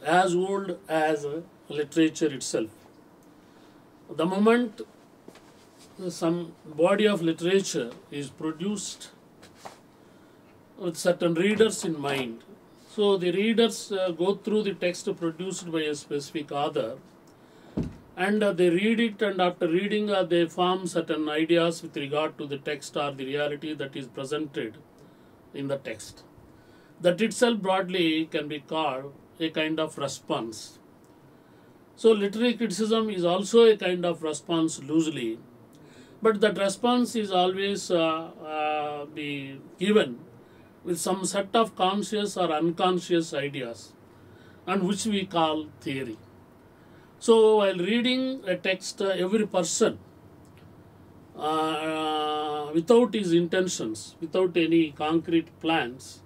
as old as literature itself. The moment some body of literature is produced with certain readers in mind, so the readers go through the text produced by a specific author, and they read it, and after reading they form certain ideas with regard to the text or the reality that is presented in the text. That itself broadly can be called a kind of response. So literary criticism is also a kind of response loosely, but that response is always be given with some set of conscious or unconscious ideas, and which we call theory. So while reading a text, every person, without his intentions, without any concrete plans,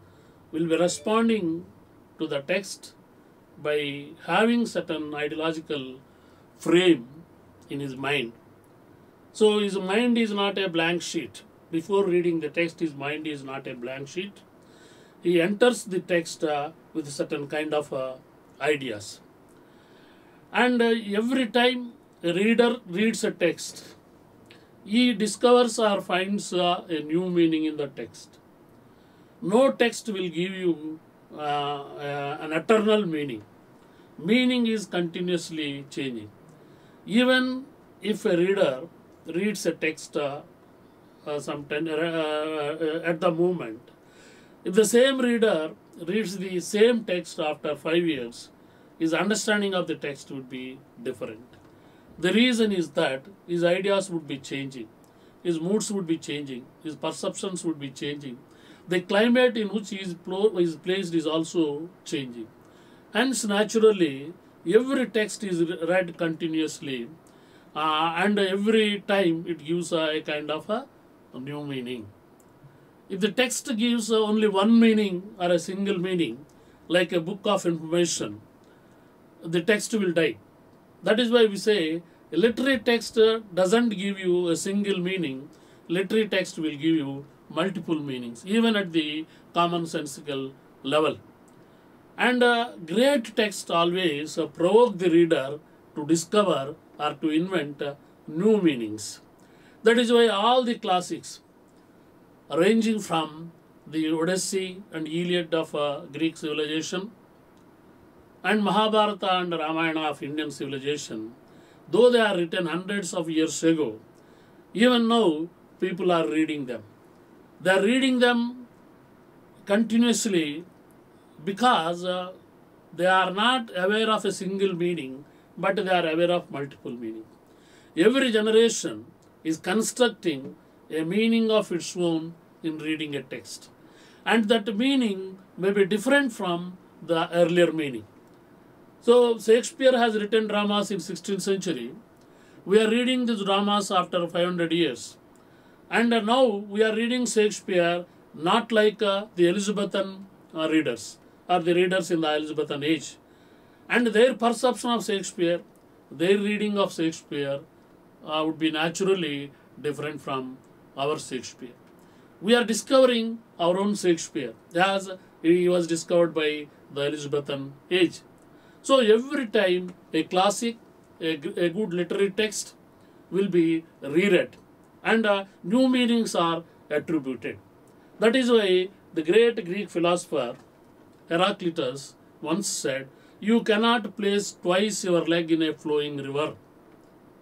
will be responding to the text by having certain ideological frame in his mind. So his mind is not a blank sheet. Before reading the text, his mind is not a blank sheet. He enters the text with certain kind of ideas. And every time a reader reads a text, he discovers or finds a new meaning in the text. No text will give you an eternal meaning. Meaning is continuously changing. Even if a reader reads a text at the moment, if the same reader reads the same text after 5 years, his understanding of the text would be different. The reason is that his ideas would be changing, his moods would be changing, his perceptions would be changing. The climate in which he is placed is also changing. Hence, naturally, every text is read continuously, and every time it gives a kind of a new meaning. If the text gives only one meaning or a single meaning, like a book of information, the text will die. That is why we say a literary text doesn't give you a single meaning. Literary text will give you multiple meanings, even at the commonsensical level. And great text always provoke the reader to discover or to invent new meanings. That is why all the classics, ranging from the Odyssey and Iliad of Greek civilization, and Mahabharata and Ramayana of Indian civilization, though they are written hundreds of years ago, even now people are reading them. They are reading them continuously because they are not aware of a single meaning, but they are aware of multiple meanings. Every generation is constructing a meaning of its own in reading a text. And that meaning may be different from the earlier meaning. So Shakespeare has written dramas in 16th century. We are reading these dramas after 500 years. And now we are reading Shakespeare not like the Elizabethan readers or the readers in the Elizabethan age. And their perception of Shakespeare, their reading of Shakespeare would be naturally different from our Shakespeare. We are discovering our own Shakespeare as he was discovered by the Elizabethan age. So every time a classic, a good literary text will be reread, and new meanings are attributed. That is why the great Greek philosopher Heraclitus once said, "You cannot place twice your leg in a flowing river."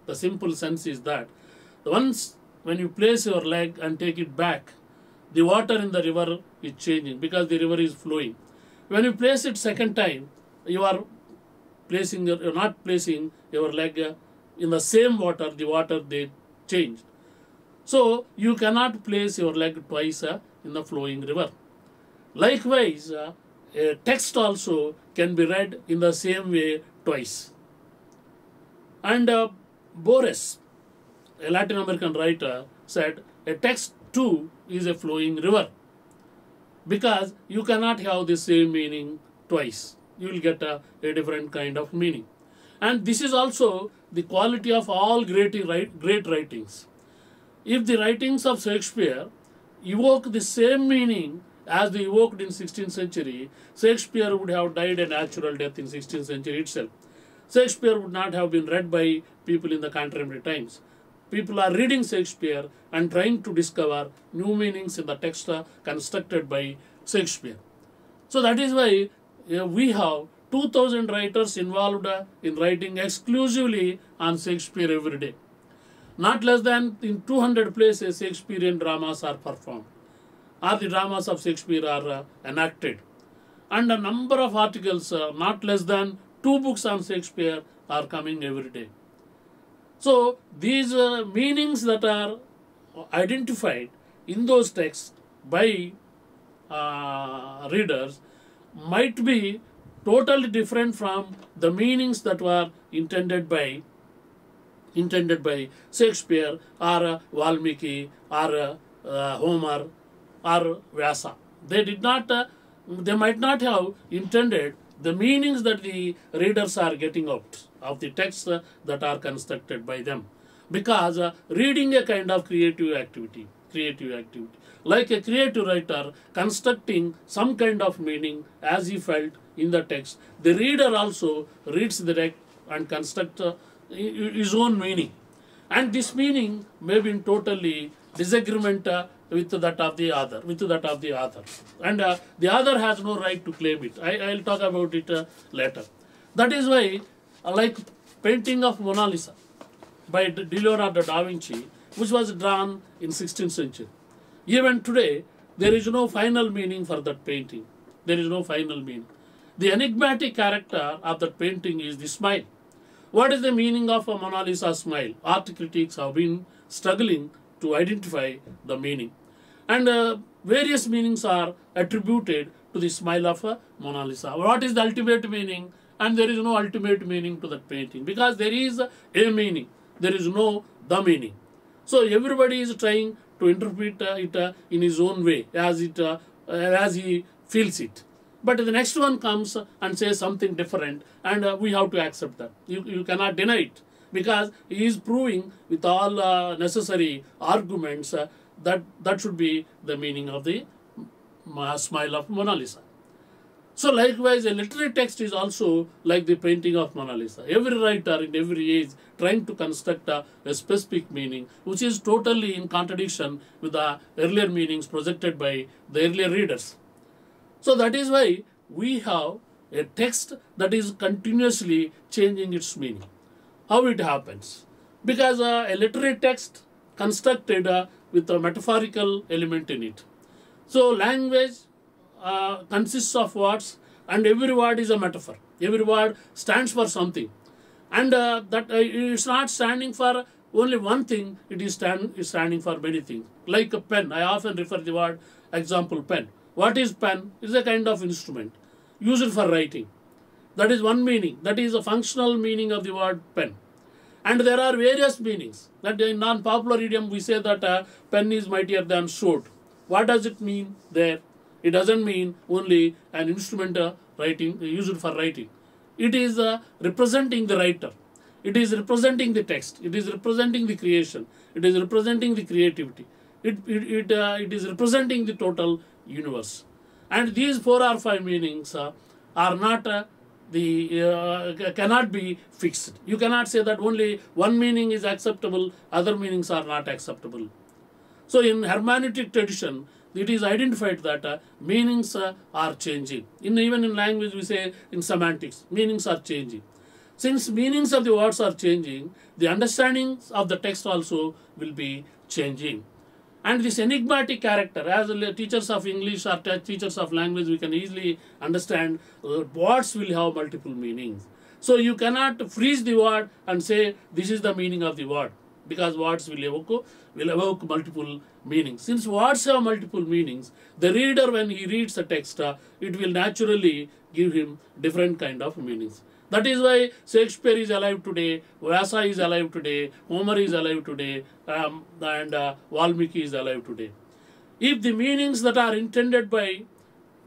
The simple sense is that once when you place your leg and take it back, the water in the river is changing because the river is flowing. When you place it second time, you are not placing your leg in the same water, the water they changed. So you cannot place your leg twice in the flowing river. Likewise, a text also can be read in the same way twice. And Borges, a Latin American writer, said a text too is a flowing river, because you cannot have the same meaning twice. You will get a different kind of meaning. And this is also the quality of all great writings. If the writings of Shakespeare evoke the same meaning as they evoked in 16th century, Shakespeare would have died a natural death in 16th century itself. Shakespeare would not have been read by people in the contemporary times. People are reading Shakespeare and trying to discover new meanings in the text constructed by Shakespeare. So that is why we have 2000 writers involved in writing exclusively on Shakespeare every day. Not less than in 200 places Shakespearean dramas are performed, or the dramas of Shakespeare are enacted. And a number of articles, not less than 2 books on Shakespeare are coming every day. So these meanings that are identified in those texts by readers might be totally different from the meanings that were intended by Shakespeare or Valmiki or Homer or Vyasa. They might not have intended the meanings that the readers are getting out of the texts that are constructed by them, because reading a kind of creative activity, like a creative writer constructing some kind of meaning as he felt in the text. The reader also reads the text and constructs his own meaning, and this meaning may be in totally disagreement with that of the other, and the other has no right to claim it. I'll talk about it later. That is why, like painting of Mona Lisa by Leonardo da Vinci, which was drawn in 16th century. Even today, there is no final meaning for that painting. There is no final meaning. The enigmatic character of that painting is the smile. What is the meaning of a Mona Lisa smile? Art critics have been struggling to identify the meaning. And various meanings are attributed to the smile of a Mona Lisa. What is the ultimate meaning? And there is no ultimate meaning to that painting, because there is a meaning. There is no the meaning. So everybody is trying to interpret it in his own way, as he feels it. But the next one comes and says something different, and we have to accept that. You cannot deny it, because he is proving with all necessary arguments that should be the meaning of the smile of Mona Lisa. So likewise, a literary text is also like the painting of Mona Lisa. Every writer in every age trying to construct a specific meaning, which is totally in contradiction with the earlier meanings projected by the earlier readers. So that is why we have a text that is continuously changing its meaning. How it happens? Because a literary text constructed with a metaphorical element in it. So language consists of words, and every word is a metaphor. Every word stands for something, and that it's not standing for only one thing. It is standing for many things. Like a pen, I often refer the word example pen. What is pen? It is a kind of instrument used for writing. That is one meaning. That is a functional meaning of the word pen. And there are various meanings. That in non-popular idiom we say that pen is mightier than sword. What does it mean there? It doesn't mean only an instrument used for writing. It is representing the writer. It is representing the text. It is representing the creation. It is representing the creativity. It is representing the total universe. And these 4 or 5 meanings are not cannot be fixed. You cannot say that only one meaning is acceptable, other meanings are not acceptable. So in hermeneutic tradition, it is identified that meanings are changing. Even in language, we say in semantics, meanings are changing. Since meanings of the words are changing, the understanding of the text also will be changing. And this enigmatic character, as teachers of English or teachers of language, we can easily understand words will have multiple meanings. So you cannot freeze the word and say this is the meaning of the word, because words will evoke multiple meanings. Since words have multiple meanings, the reader, when he reads the text, it will naturally give him different kind of meanings. That is why Shakespeare is alive today, Vyasa is alive today, Homer is alive today, and Valmiki is alive today. If the meanings that are intended by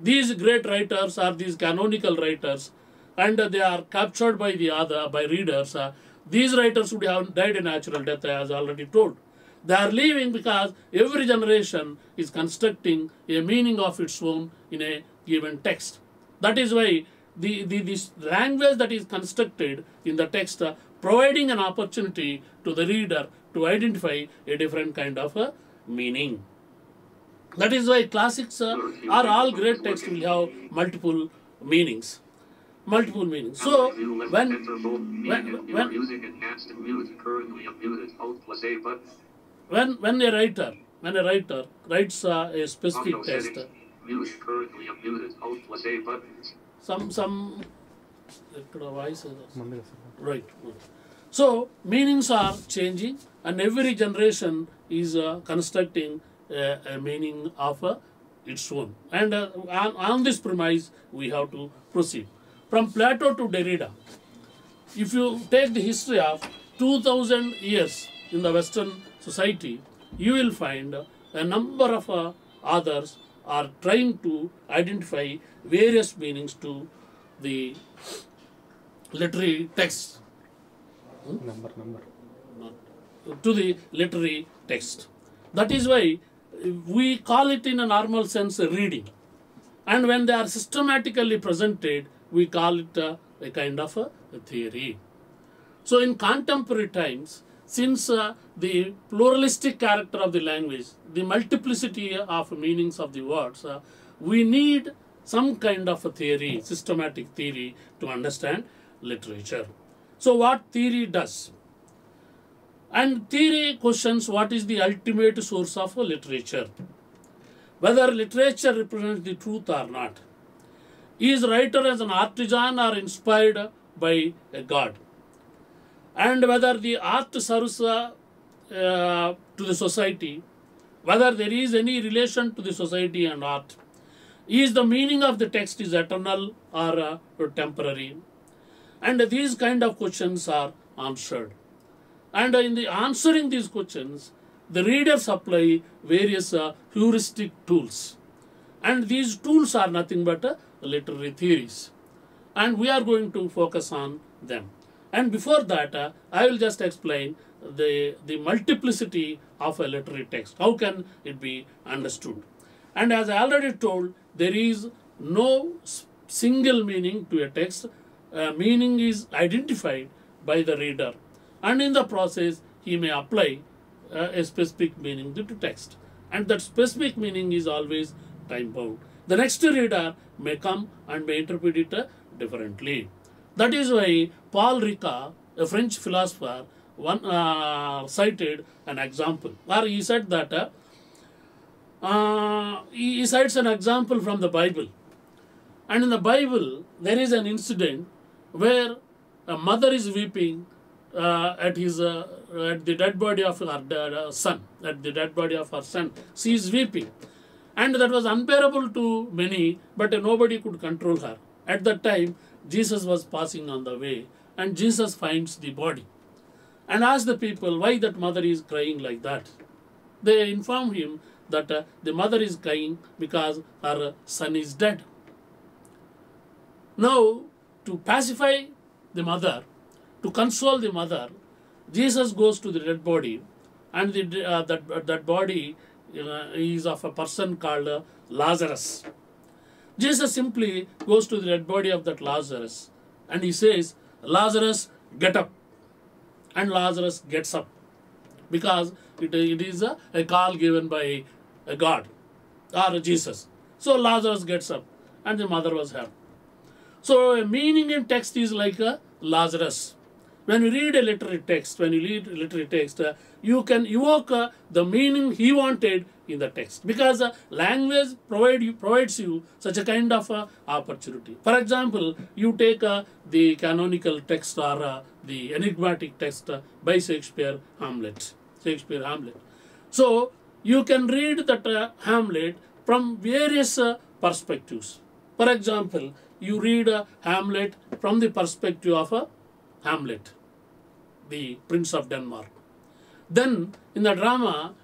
these great writers are these canonical writers, and they are captured by readers, these writers would have died a natural death, as already told. They are leaving because every generation is constructing a meaning of its own in a given text. That is why this language that is constructed in the text providing an opportunity to the reader to identify a different kind of meaning. That is why classics are all great texts will have multiple meanings. Multiple meanings. So when using enhanced mute, currently unmuted, Alt plus A button. when a writer writes a specific text, Mute, currently unmuted, Alt plus A buttons. some voice right. So meanings are changing, and every generation is constructing a meaning of its own. And on this premise, we have to proceed. From Plato to Derrida, if you take the history of 2000 years in the Western society, you will find a number of authors are trying to identify various meanings to the literary texts. To the literary text. That is why we call it in a normal sense reading. And when they are systematically presented, we call it a kind of a theory. So in contemporary times, since the pluralistic character of the language, the multiplicity of meanings of the words, we need some kind of a theory, systematic theory, to understand literature. So what theory does? And theory questions what is the ultimate source of literature. Whether literature represents the truth or not. Is writer as an artisan or inspired by a god? And whether the art serves to the society, whether there is any relation to the society and art. Is the meaning of the text is eternal or temporary? And these kind of questions are answered. And in the answering these questions, the readers apply various heuristic tools. And these tools are nothing but literary theories. And we are going to focus on them. And before that, I will just explain the multiplicity of a literary text. How can it be understood? And as I already told, there is no single meaning to a text. Meaning is identified by the reader. And in the process, he may apply a specific meaning to the text. And that specific meaning is always time bound. The next reader may come and may interpret it differently. That is why Paul Ricoeur, a French philosopher, cited an example. Or he said that he cites an example from the Bible. And in the Bible, there is an incident where a mother is weeping at the dead body of her son. At the dead body of her son, she is weeping, and that was unbearable to many, but nobody could control her. At that time, Jesus was passing on the way, and Jesus finds the body, and asks the people why that mother is crying like that. They inform him that the mother is crying because her son is dead. Now, to pacify the mother, to console the mother, Jesus goes to the dead body, and that body is of a person called Lazarus. Jesus simply goes to the dead body of that Lazarus, and he says, "Lazarus, get up." And Lazarus gets up, because it is a call given by a God or Jesus. So Lazarus gets up, and the mother was helped. So a meaning in text is like a Lazarus. When you read a literary text, you can evoke the meaning he wanted in the text, because language provides you such a kind of opportunity. For example, you take the canonical text or the enigmatic text by Shakespeare, Hamlet. So you can read that Hamlet from various perspectives. For example, you read Hamlet from the perspective of Hamlet, the Prince of Denmark. Then, in the drama,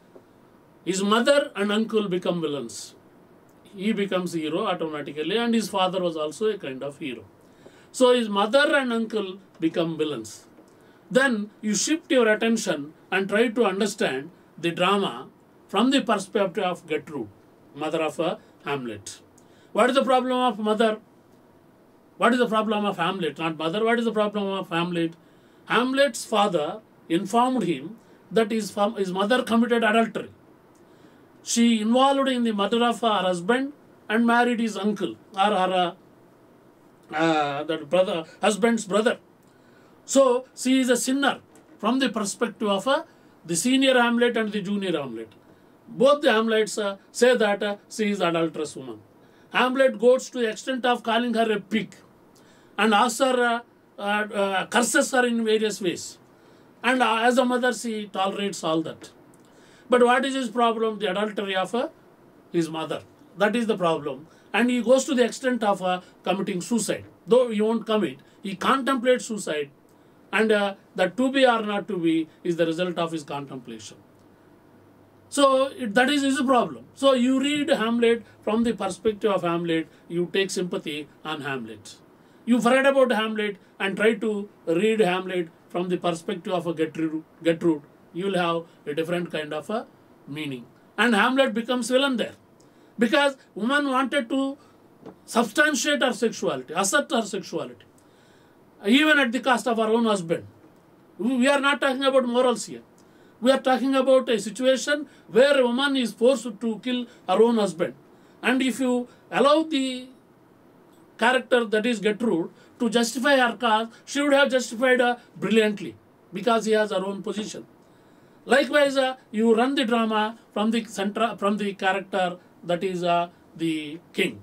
his mother and uncle become villains. He becomes hero automatically, and his father was also a kind of hero. So his mother and uncle become villains. Then you shift your attention and try to understand the drama from the perspective of Gertrude, mother of Hamlet. What is the problem of mother? What is the problem of Hamlet? Not mother. What is the problem of Hamlet? Hamlet's father informed him that his mother committed adultery. She involved in the murder of her husband and married his uncle or her that brother, husband's brother. So she is a sinner from the perspective of the senior Hamlet and the junior Hamlet. Both the Hamlets say that she is an adulterous woman. Hamlet goes to the extent of calling her a pig and asks her, curses her in various ways. And as a mother, she tolerates all that. But what is his problem? The adultery of his mother. That is the problem. And he goes to the extent of committing suicide. Though he won't commit, he contemplates suicide. And that to be or not to be is the result of his contemplation. So that is his problem. So you read Hamlet from the perspective of Hamlet, you take sympathy on Hamlet. You forget about Hamlet and try to read Hamlet from the perspective of a Gertrude. You will have a different kind of a meaning. And Hamlet becomes villain there. Because woman wanted to substantiate her sexuality, assert her sexuality. Even at the cost of her own husband. We are not talking about morals here. We are talking about a situation where a woman is forced to kill her own husband. And if you allow the character that is Gertrude to justify her cause, she would have justified brilliantly because he has her own position. Likewise, you run the drama from the character that is the king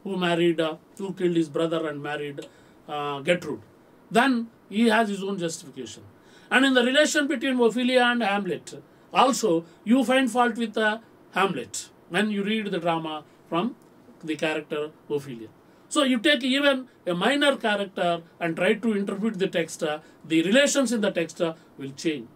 who killed his brother and married Gertrude. Then he has his own justification. And in the relation between Ophelia and Hamlet, also you find fault with Hamlet when you read the drama from the character Ophelia. So you take even a minor character and try to interpret the text, the relations in the text will change.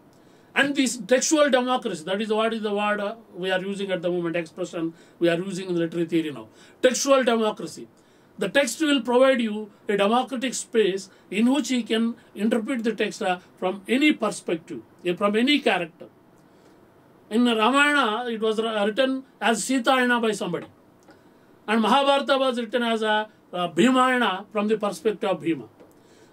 And this textual democracy, that is what is the word we are using at the moment, expression we are using in literary theory now. Textual democracy. The text will provide you a democratic space in which you can interpret the text from any perspective, from any character. In Ramayana, it was written as Sitayana by somebody. And Mahabharata was written as Bhimayana from the perspective of Bhima.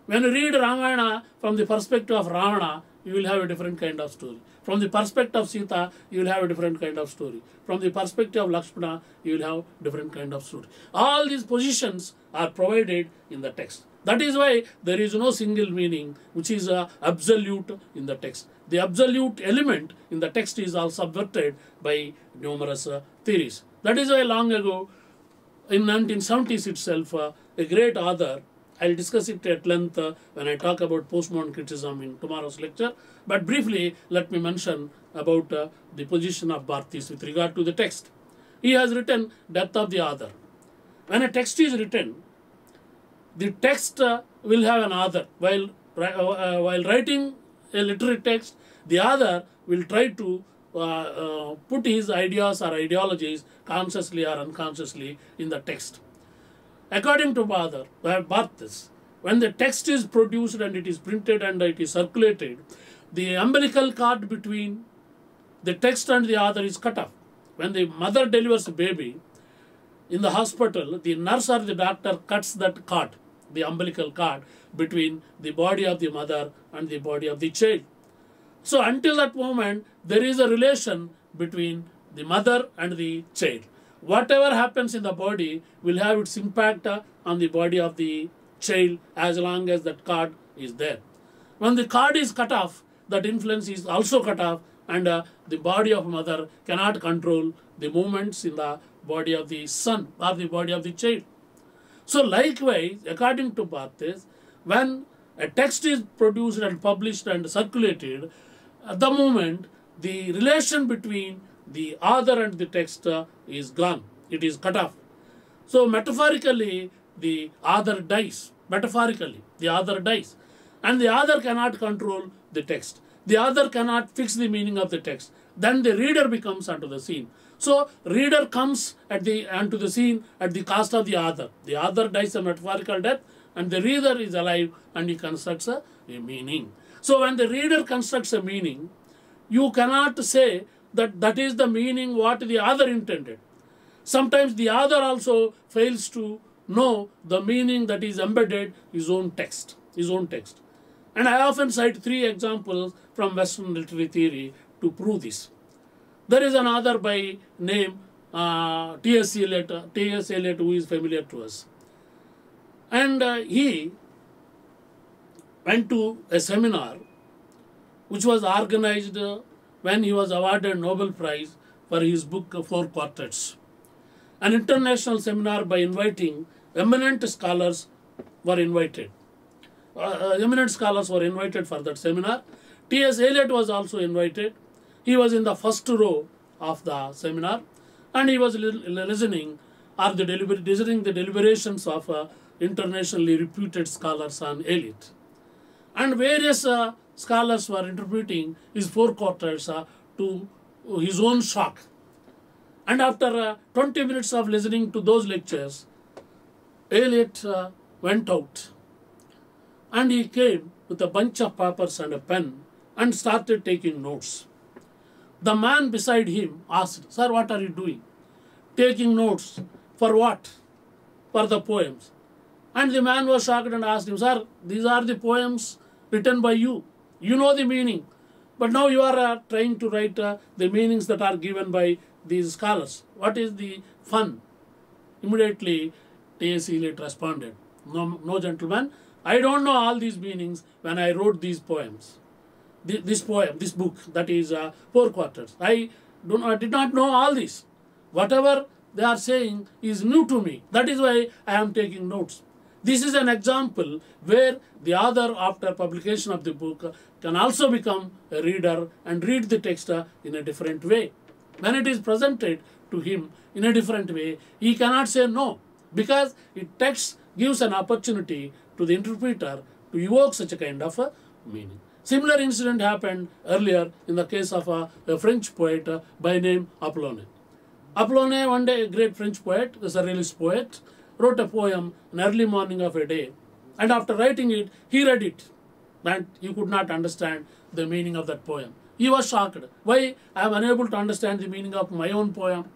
When you read Ramayana from the perspective of Ravana, you will have a different kind of story. From the perspective of Sita, you will have a different kind of story. From the perspective of Lakshmana, you will have different kind of story. All these positions are provided in the text. That is why there is no single meaning which is absolute in the text. The absolute element in the text is all subverted by numerous theories. That is why long ago, in 1970s itself, a great author, I will discuss it at length when I talk about postmodern criticism in tomorrow's lecture. But briefly, let me mention about the position of Barthes with regard to the text. He has written Death of the Author. When a text is written, the text will have an author. While writing a literary text, the author will try to put his ideas or ideologies consciously or unconsciously in the text. According to Barthes, when the text is produced and it is printed and it is circulated, the umbilical cord between the text and the author is cut off. When the mother delivers a baby in the hospital, the nurse or the doctor cuts that cord, the umbilical cord, between the body of the mother and the body of the child. So until that moment, there is a relation between the mother and the child. Whatever happens in the body will have its impact on the body of the child as long as that cord is there. When the cord is cut off, that influence is also cut off, and the body of mother cannot control the movements in the body of the son or the body of the child. So likewise, according to Barthes, when a text is produced and published and circulated, at the moment the relation between the author and the text is gone. It is cut off. So metaphorically, the author dies. Metaphorically, the author dies. And the author cannot control the text. The author cannot fix the meaning of the text. Then the reader becomes onto the scene. So reader comes onto the scene at the cost of the author. The author dies a metaphorical death, and the reader is alive and he constructs a meaning. So when the reader constructs a meaning, you cannot say that is the meaning what the author intended. Sometimes the author also fails to know the meaning that is embedded his own text. And I often cite 3 examples from Western literary theory to prove this. There is an author by name T.S. Eliot, who is familiar to us. And he went to a seminar which was organized when he was awarded Nobel Prize for his book Four Quartets. An international seminar by inviting eminent scholars were invited. Eminent scholars were invited for that seminar. T.S. Eliot was also invited. He was in the first row of the seminar, and he was listening the deliberations of internationally reputed scholars on Eliot. And various scholars were interpreting his Four Quartets to his own shock. And after 20 minutes of listening to those lectures, Eliot went out, and he came with a bunch of papers and a pen and started taking notes. The man beside him asked, "Sir, what are you doing?" "Taking notes." "For what?" "For the poems." And the man was shocked and asked him, "Sir, these are the poems written by you. You know the meaning. But now you are trying to write the meanings that are given by these scholars. What is the fun?" Immediately, T.S. Eliot responded, No, gentlemen, I don't know all these meanings when I wrote these poems. This book, that is Four Quarters. I did not know all this. Whatever they are saying is new to me. That is why I am taking notes. This is an example where the author, after publication of the book, can also become a reader and read the text in a different way. When it is presented to him in a different way, he cannot say no, because text gives an opportunity to the interpreter to evoke such a kind of a meaning. Similar incident happened earlier in the case of a French poet by name Apollinaire. Apollinaire, one day, a great French poet, a surrealist poet, wrote a poem in early morning of a day, and after writing it, he read it, and he could not understand the meaning of that poem. He was shocked. Why I am unable to understand the meaning of my own poem?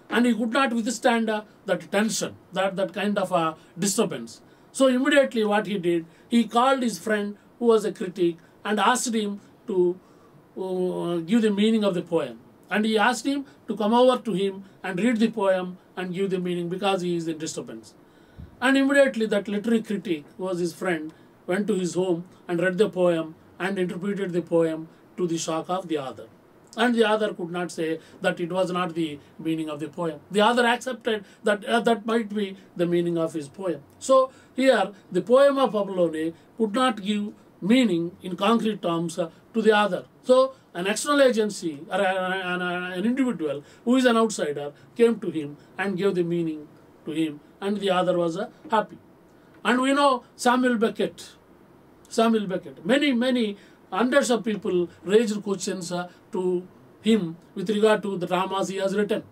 And he could not withstand that tension, that kind of a disturbance. So immediately what he did, he called his friend who was a critic and asked him to give the meaning of the poem. And he asked him to come over to him and read the poem and give the meaning, because he is in disturbance. And immediately that literary critic, who was his friend, went to his home and read the poem and interpreted the poem to the shock of the author. And the author could not say that it was not the meaning of the poem. The author accepted that that might be the meaning of his poem. So here, the poem of Apollinaire could not give meaning in concrete terms to the author. So an external agency or an individual who is an outsider came to him and gave the meaning to him, and the author was happy. And we know Samuel Beckett. Many hundreds of people raised questions to him with regard to the dramas he has written.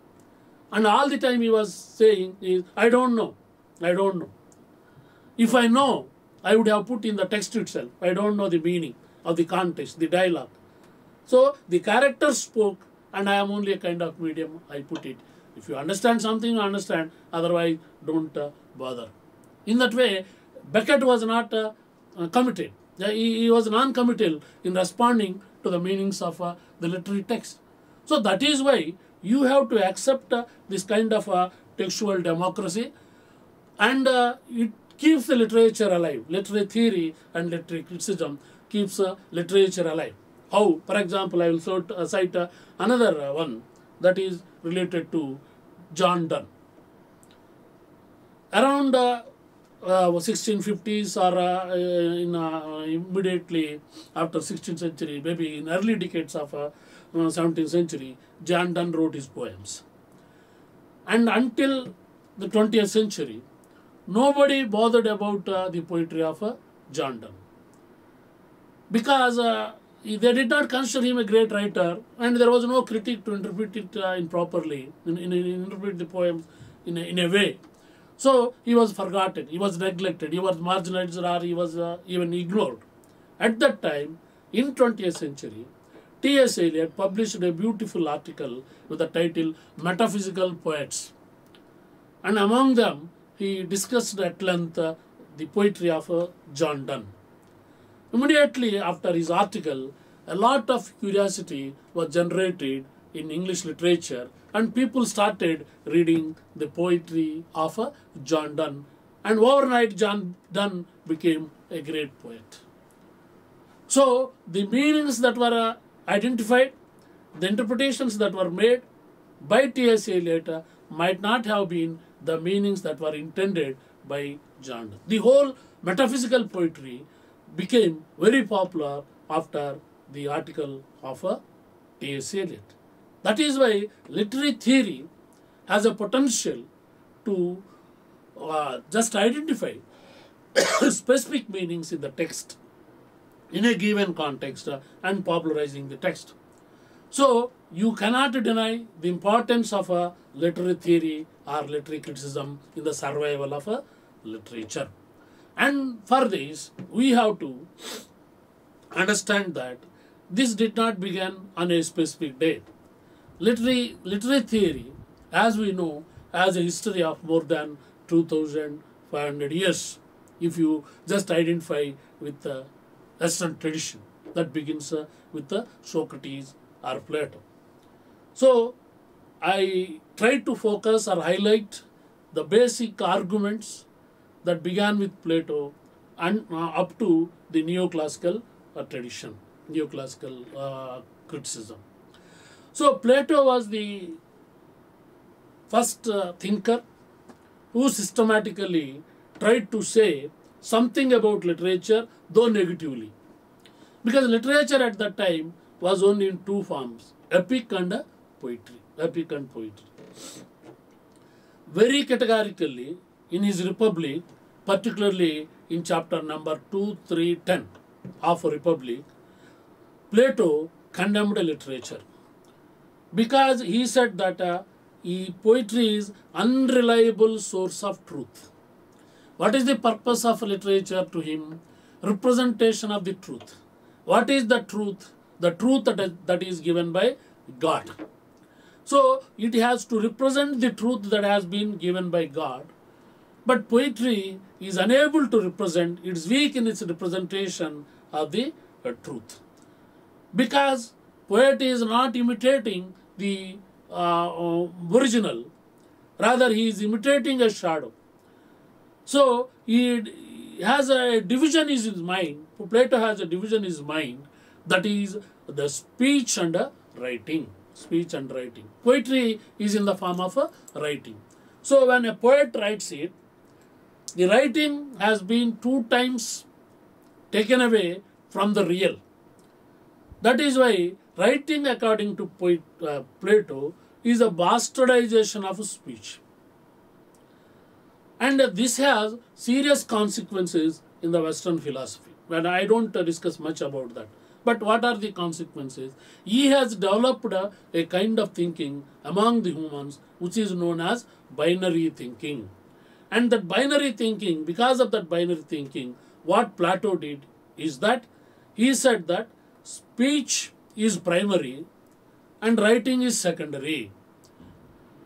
And all the time he was saying is, I don't know. If I know, I would have put in the text itself. I don't know the meaning of the context, the dialogue. So the characters spoke, and I am only a kind of medium, I put it. If you understand something, you understand. Otherwise, don't bother. In that way, Beckett was not committed. He was non-committal in responding to the meanings of the literary text. So that is why you have to accept this kind of textual democracy, and it keeps the literature alive. Literary theory and literary criticism keeps literature alive. How? For example, I will cite another one that is related to John Donne. Around 1650s or immediately after 16th century, maybe in early decades of 17th century, John Donne wrote his poems. And until the 20th century, nobody bothered about the poetry of John Donne, because they did not consider him a great writer, and there was no critic to interpret it improperly, interpret the poems in a way. So he was forgotten, he was neglected, he was marginalized, or he was even ignored. At that time, in 20th century, T.S. Eliot published a beautiful article with the title Metaphysical Poets. And among them, he discussed at length the poetry of John Donne. Immediately after his article, a lot of curiosity was generated in English literature, and people started reading the poetry of John Donne. And overnight, John Donne became a great poet. So, the meanings that were identified, the interpretations that were made by T.S. Eliot might not have been the meanings that were intended by John Donne. The whole metaphysical poetry became very popular after the article of T.S. Eliot. That is why literary theory has a potential to just identify specific meanings in the text in a given context and popularizing the text. So, you cannot deny the importance of a literary theory or literary criticism in the survival of a literature. And for this, we have to understand that this did not begin on a specific date. Literary theory, as we know, has a history of more than 2,500 years. If you just identify with the Western tradition that begins with Socrates or Plato. So, I try to focus or highlight the basic arguments that began with Plato and up to the neoclassical tradition, neoclassical criticism. So, Plato was the first thinker who systematically tried to say something about literature, though negatively. Because literature at that time was only in two forms, epic and poetry. Epic and poetry. Very categorically, in his Republic, particularly in chapter number 2, 3, 10 of Republic, Plato condemned literature. Because he said that poetry is unreliable source of truth. What is the purpose of literature to him? Representation of the truth. What is the truth? The truth that is given by God. So, it has to represent the truth that has been given by God. But poetry is unable to represent, it is weak in its representation of the truth. Because poet is not imitating the original, rather he is imitating a shadow. So, he has a division in his mind, Plato has a division in his mind, that is the speech and writing. Speech and writing. Poetry is in the form of writing. So, when a poet writes it, the writing has been 2 times taken away from the real. That is why writing, according to Plato, is a bastardization of speech. And this has serious consequences in the Western philosophy. And I don't discuss much about that. But what are the consequences? He has developed a kind of thinking among the humans which is known as binary thinking. And that binary thinking, because of that binary thinking, what Plato did is that he said that speech is primary and writing is secondary.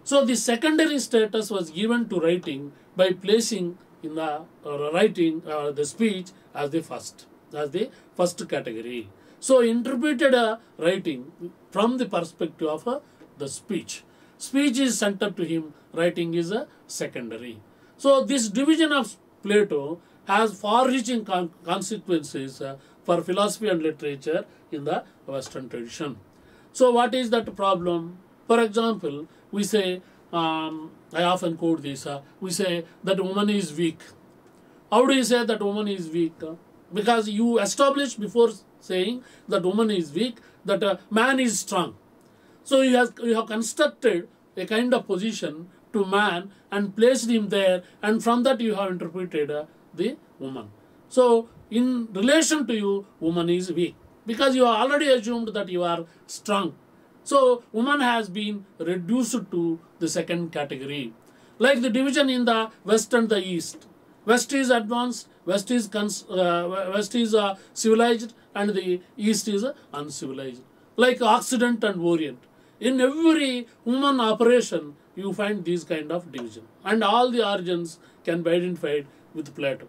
So the secondary status was given to writing by placing in the writing the speech as the first category. So interpreted writing from the perspective of the speech. Speech is centered to him, writing is secondary. So this division of Plato has far-reaching consequences for philosophy and literature in the Western tradition. So what is that problem? For example, we say, I often quote this, we say that woman is weak. How do you say that woman is weak? Because you establish before saying that woman is weak, that man is strong. So you have constructed a kind of position to man and placed him there, and from that you have interpreted the woman. So in relation to you, woman is weak, because you have already assumed that you are strong. So woman has been reduced to the second category. Like the division in the West and the East. West is advanced, West is civilized, and the East is uncivilized. like Occident and Orient. In every human operation, you find these kind of division. And all the origins can be identified with Plato.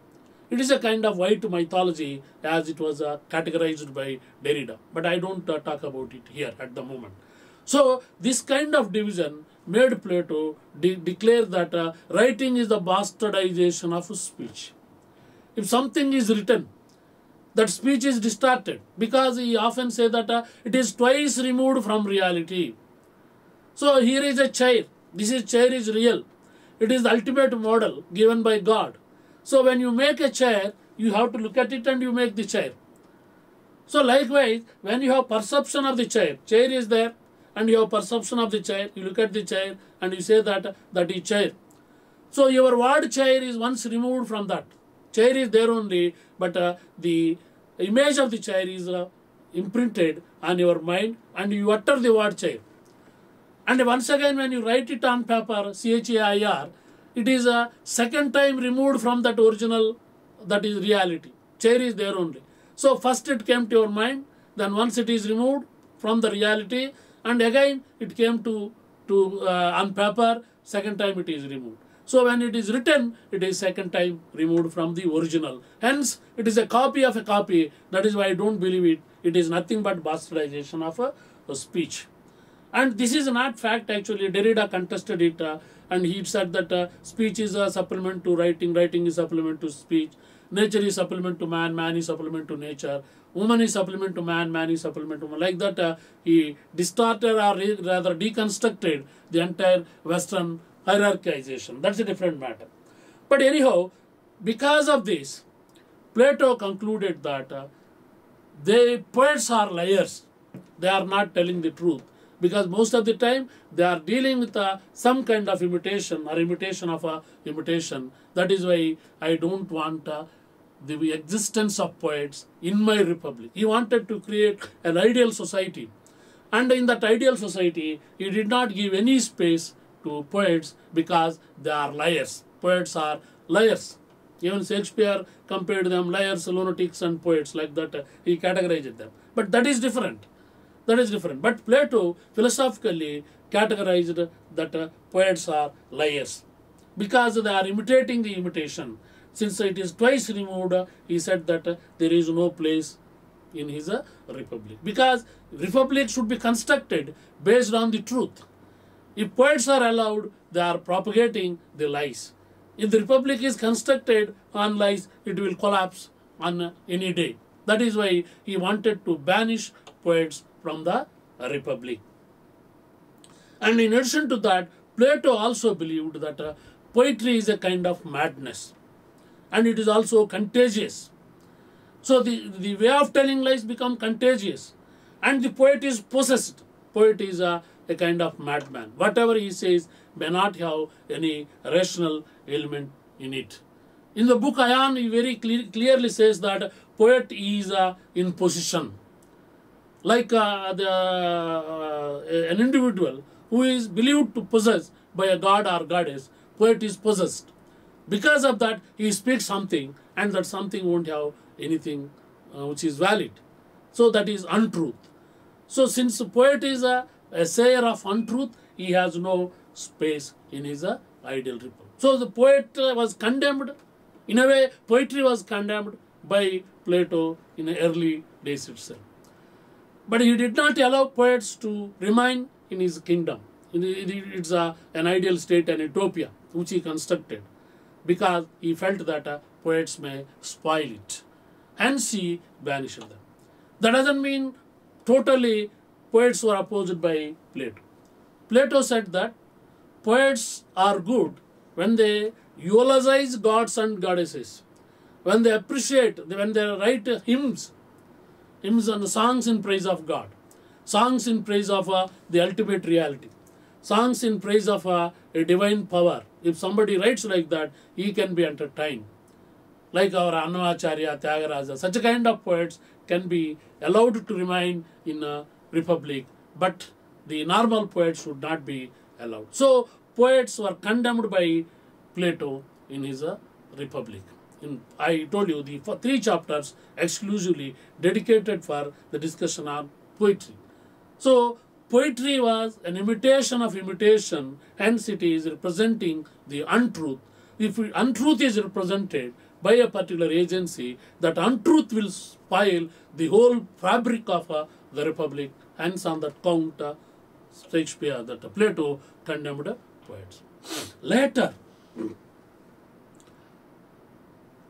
It is a kind of white mythology as it was categorized by Derrida. But I don't talk about it here at the moment. So this kind of division made Plato declare that writing is the bastardization of speech. If something is written, that speech is distorted, because he often say that it is twice removed from reality. So here is a chair. This chair is real. It is the ultimate model given by God. So when you make a chair, you have to look at it and you make the chair. So likewise, when you have perception of the chair is there, and you have perception of the chair, you look at the chair and you say that is chair. So your word chair is once removed from that. Chair is there only, but the image of the chair is imprinted on your mind, and you utter the word chair. And once again, when you write it on paper, CHAIR, it is a second time removed from that original, that is reality. Chair is there only. So first it came to your mind, then once it is removed from the reality, and again it came to on paper, second time it is removed. So when it is written, it is second time removed from the original. Hence, it is a copy of a copy. That is why I don't believe it. It is nothing but bastardization of a speech. And this is not fact actually. Derrida contested it and he said that speech is a supplement to writing, writing is supplement to speech, nature is supplement to man, man is supplement to nature, woman is supplement to man, man is supplement to woman. Like that he distorted or rather deconstructed the entire Western hierarchization. That's a different matter. But anyhow, because of this, Plato concluded that the poets are liars. They are not telling the truth. Because most of the time, they are dealing with some kind of imitation or imitation of a imitation. That is why I don't want the existence of poets in my republic. He wanted to create an ideal society. And in that ideal society, he did not give any space to poets because they are liars. Poets are liars. Even Shakespeare compared them liars, lunatics and poets, like that he categorized them. But that is different. That is different. But Plato philosophically categorized that poets are liars because they are imitating the imitation. Since it is twice removed, he said that there is no place in his republic. Because republic should be constructed based on the truth. If poets are allowed, they are propagating the lies. If the republic is constructed on lies, it will collapse on any day. That is why he wanted to banish poets from the republic. And in addition to that, Plato also believed that poetry is a kind of madness. And it is also contagious. So the way of telling lies become contagious. And the poet is possessed. Poet is a kind of madman. Whatever he says may not have any rational element in it. In the book Ion, he very clearly says that poet is in possession. Like an individual who is believed to possess by a god or goddess, poet is possessed. Because of that, he speaks something, and that something won't have anything which is valid. So that is untruth. So since the poet is a sayer of untruth, he has no space in his ideal republic. So the poet was condemned. In a way, poetry was condemned by Plato in the early days itself. But he did not allow poets to remain in his kingdom. It's an ideal state, an utopia, which he constructed, because he felt that poets may spoil it. Hence he banished them. That doesn't mean totally poets were opposed by Plato. Plato said that poets are good when they eulogize gods and goddesses, when they appreciate, when they write hymns and songs in praise of God, songs in praise of the ultimate reality, songs in praise of a divine power. If somebody writes like that, he can be entertained. Like our Annavacharya, Tyagaraja, such a kind of poets can be allowed to remain in a republic, but the normal poets should not be allowed. So poets were condemned by Plato in his republic. I told you the 3 chapters exclusively dedicated for the discussion on poetry. So poetry was an imitation of imitation, hence it is representing the untruth. If untruth is represented by a particular agency, that untruth will spoil the whole fabric of the republic. Hence on that count, Shakespeare, that Plato condemned poets. Later,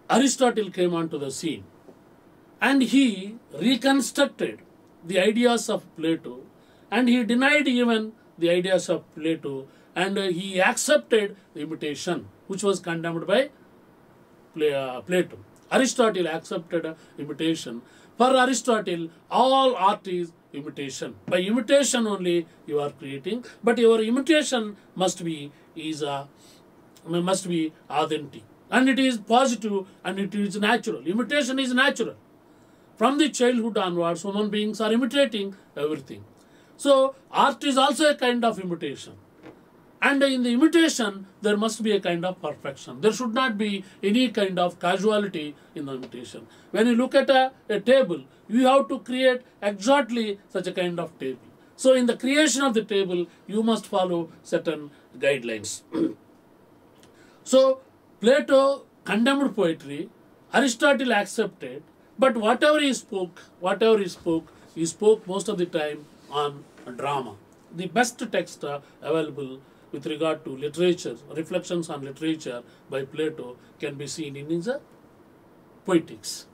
Aristotle came onto the scene and he reconstructed the ideas of Plato, and he denied even the ideas of Plato, and he accepted the imitation which was condemned by Plato. Aristotle accepted imitation. For Aristotle, all art is imitation. By imitation only you are creating, but your imitation must be authentic, and it is positive, and it is natural. Imitation is natural. From the childhood onwards, human beings are imitating everything. So art is also a kind of imitation. And in the imitation, there must be a kind of perfection. There should not be any kind of casualty in the imitation. When you look at a table, you have to create exactly such a kind of table. So in the creation of the table, you must follow certain guidelines. So Plato condemned poetry, Aristotle accepted, but whatever he spoke, he spoke most of the time on drama. The best text available with regard to literature, reflections on literature by Plato, can be seen in his poetics.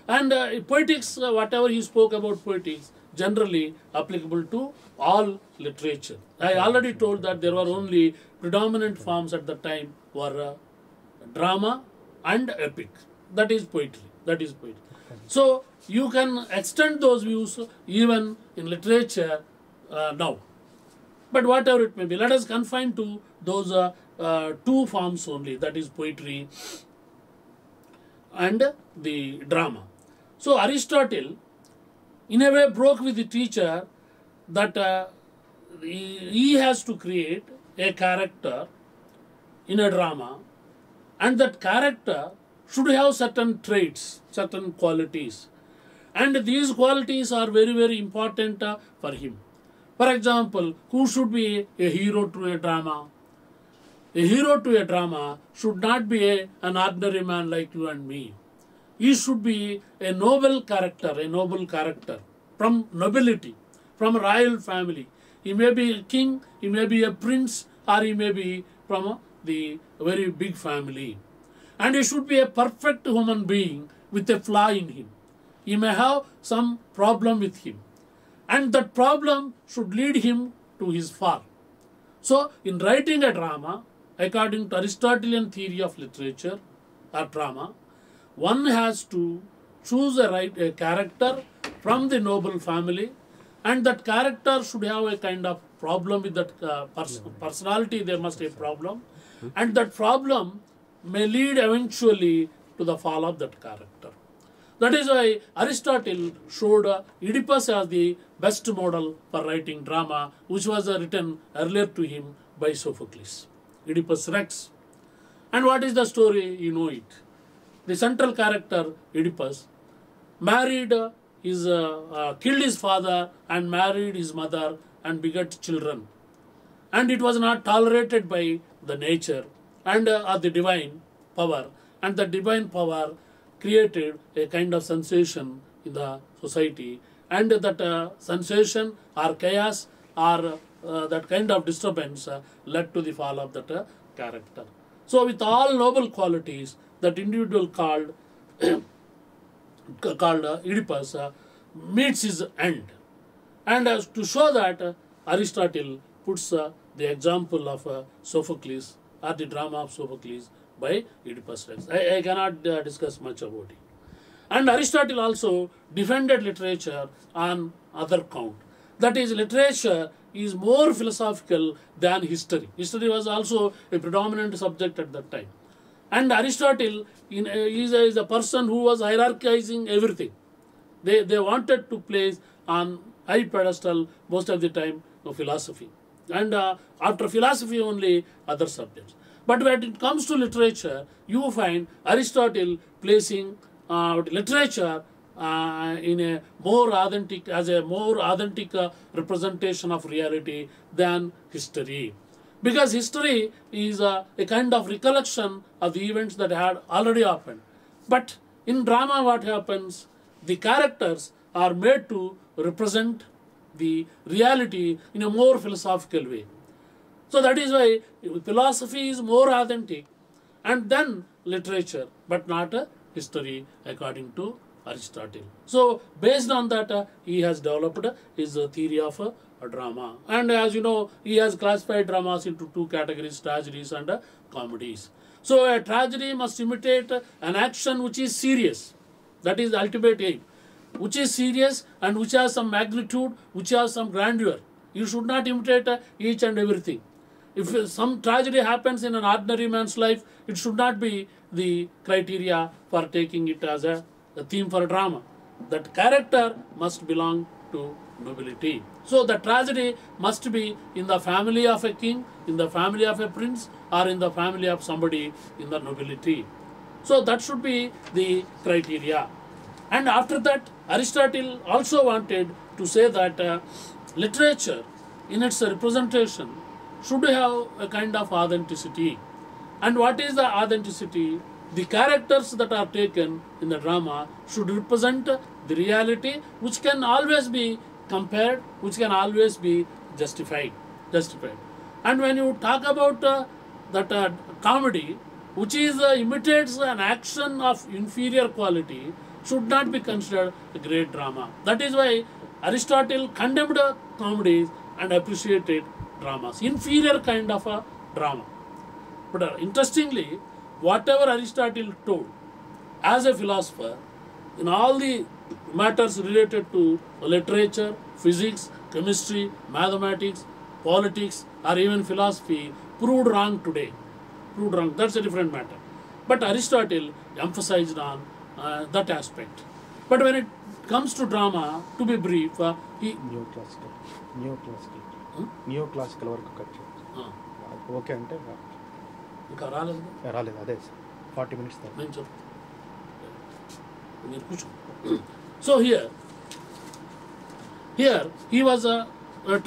And poetics, whatever he spoke about poetics, generally applicable to all literature. I already told that there were only predominant forms at the time were drama and epic. That is poetry. So you can extend those views even in literature now. But whatever it may be, let us confine to those two forms only, that is poetry and the drama. So Aristotle, in a way, broke with the teacher that he has to create a character in a drama, and that character should have certain traits, certain qualities. And these qualities are very, very important for him. For example, who should be a hero to a drama? A hero to a drama should not be an ordinary man like you and me. He should be a noble character from nobility, from a royal family. He may be a king, he may be a prince, or he may be from the very big family. And he should be a perfect human being with a flaw in him. He may have some problem with him, and that problem should lead him to his fall. So, in writing a drama, according to Aristotelian theory of literature or drama, one has to choose a character from the noble family, and that character should have a kind of problem with that personality. There must be a problem, and that problem may lead eventually to the fall of that character. That is why Aristotle showed Oedipus as the best model for writing drama, which was written earlier to him by Sophocles, Oedipus Rex. And what is the story? You know it. The central character, Oedipus, married killed his father and married his mother and begot children. And it was not tolerated by the nature and the divine power. And the divine power created a kind of sensation in the society. And that sensation or chaos or that kind of disturbance led to the fall of that character. So with all noble qualities, that individual called Oedipus meets his end. And to show that, Aristotle puts the example of Sophocles or the drama of Sophocles by Oedipus Rex. I cannot discuss much about it. And Aristotle also defended literature on other count. That is, literature is more philosophical than history. History was also a predominant subject at that time. And Aristotle is a person who was hierarchizing everything. They wanted to place on high pedestal most of the time philosophy. And after philosophy only other subjects. But when it comes to literature, you find Aristotle placing literature in a more authentic, as a more authentic representation of reality than history. Because history is a kind of recollection of the events that had already happened. But in drama what happens? The characters are made to represent the reality in a more philosophical way. So that is why philosophy is more authentic and then literature, but not history according to Aristotle. So based on that, he has developed his theory of drama. And as you know, he has classified dramas into two categories, tragedies and comedies. So a tragedy must imitate an action which is serious. That is the ultimate aim. Which is serious and which has some magnitude, which has some grandeur. You should not imitate each and everything. If some tragedy happens in an ordinary man's life, it should not be the criteria for taking it as a theme for a drama. That character must belong to nobility. So the tragedy must be in the family of a king, in the family of a prince, or in the family of somebody in the nobility. So that should be the criteria. And after that, Aristotle also wanted to say that literature in its representation should have a kind of authenticity. And what is the authenticity? The characters that are taken in the drama should represent the reality, which can always be compared, which can always be justified. And when you talk about that comedy, which is imitates an action of inferior quality, should not be considered a great drama. That is why Aristotle condemned comedies and appreciated dramas, inferior kind of a drama. But interestingly, whatever Aristotle told as a philosopher, in all the matters related to literature, physics, chemistry, mathematics, politics, or even philosophy, proved wrong today. Proved wrong. That's a different matter. But Aristotle emphasized on that aspect. But when it comes to drama, to be brief, he... Neoclassical work cut okay అంటే ఇంకా రాలేదు అదే 40 minutes నేను చెప్తాను మీరు కూర్చో. So here he was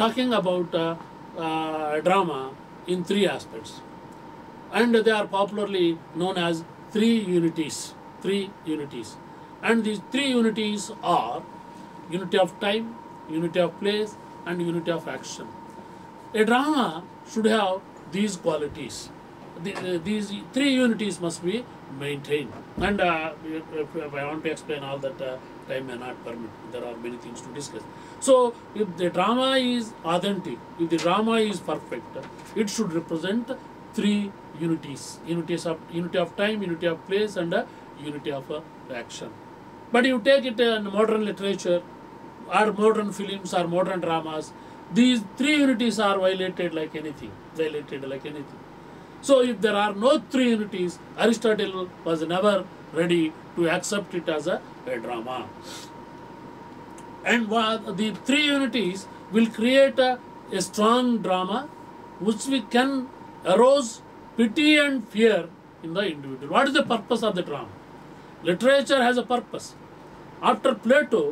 talking about drama in three aspects, and they are popularly known as three unities. And these three unities are unity of time, unity of place, and unity of action. A drama should have these qualities. These three unities must be maintained. And if I want to explain all that, time may not permit. There are many things to discuss. So, if the drama is authentic, if the drama is perfect, it should represent three unities: unity of time, unity of place, and unity of action. But you take it in modern literature, or modern films, or modern dramas, these three unities are violated like anything. So if there are no three unities, Aristotle was never ready to accept it as a drama. And the three unities will create a strong drama which we can arouse pity and fear in the individual. What is the purpose of the drama? Literature has a purpose. After Plato,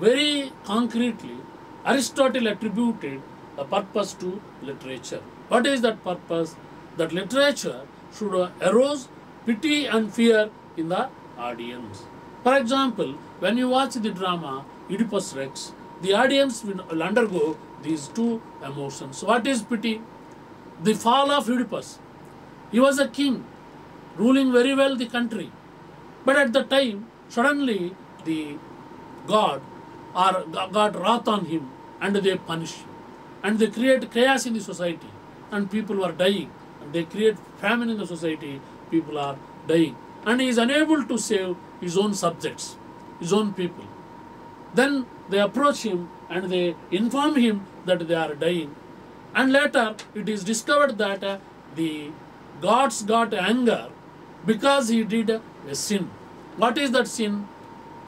very concretely, Aristotle attributed a purpose to literature. What is that purpose? That literature should arouse pity and fear in the audience. For example, when you watch the drama Oedipus Rex, the audience will undergo these two emotions. What is pity? The fall of Oedipus. He was a king, ruling very well the country. But at the time, suddenly the God got wrath on him, and they punish him. And they create chaos in the society, and people are dying. And they create famine in the society, people are dying. And he is unable to save his own subjects, his own people. Then they approach him and they inform him that they are dying. And later it is discovered that the gods got anger because he did a sin. What is that sin?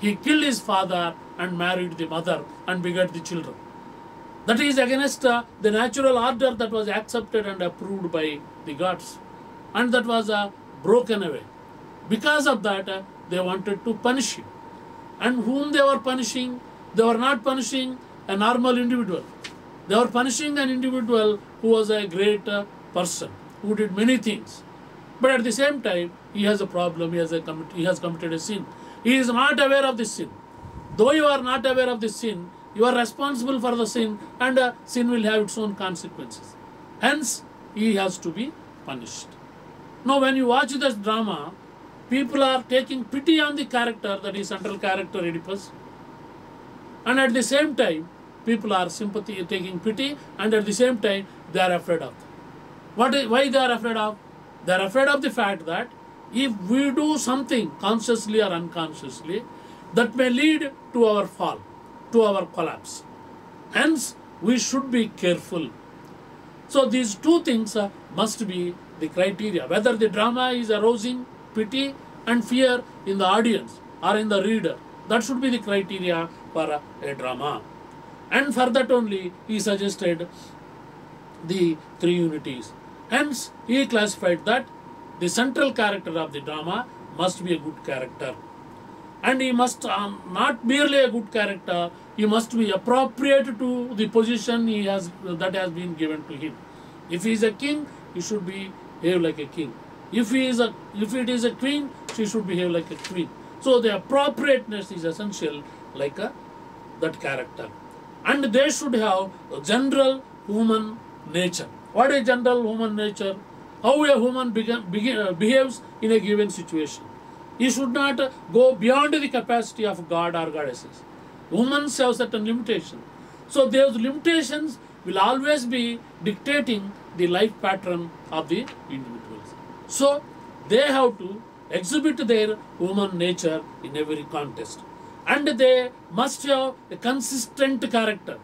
He killed his father and married the mother and begat the children. That is against the natural order that was accepted and approved by the gods. And that was broken away. Because of that, they wanted to punish him. And whom they were punishing? They were not punishing a normal individual. They were punishing an individual who was a great person, who did many things. But at the same time, he has a problem, he has committed a sin. He is not aware of this sin. Though you are not aware of this sin, you are responsible for the sin, and sin will have its own consequences. Hence, he has to be punished. Now, when you watch this drama, people are taking pity on the character, that is central character Oedipus, and at the same time, people are taking pity, and at the same time, they are afraid of. Why they are afraid of? They are afraid of the fact that if we do something consciously or unconsciously, that may lead to our fall, to our collapse. Hence, we should be careful. So these two things must be the criteria. Whether the drama is arousing pity and fear in the audience or in the reader, that should be the criteria for a drama. And for that only, he suggested the three unities. Hence, he classified that the central character of the drama must be a good character. And he must not merely a good character, he must be appropriate to the position that has been given to him. If he is a king, he should behave like a king. If it is a queen, she should behave like a queen. So the appropriateness is essential, like that character. And they should have a general human nature. What is general human nature? How a human behaves in a given situation. He should not go beyond the capacity of God or goddesses. Humans have certain limitations. So those limitations will always be dictating the life pattern of the individuals. So they have to exhibit their human nature in every context. And they must have a consistent character.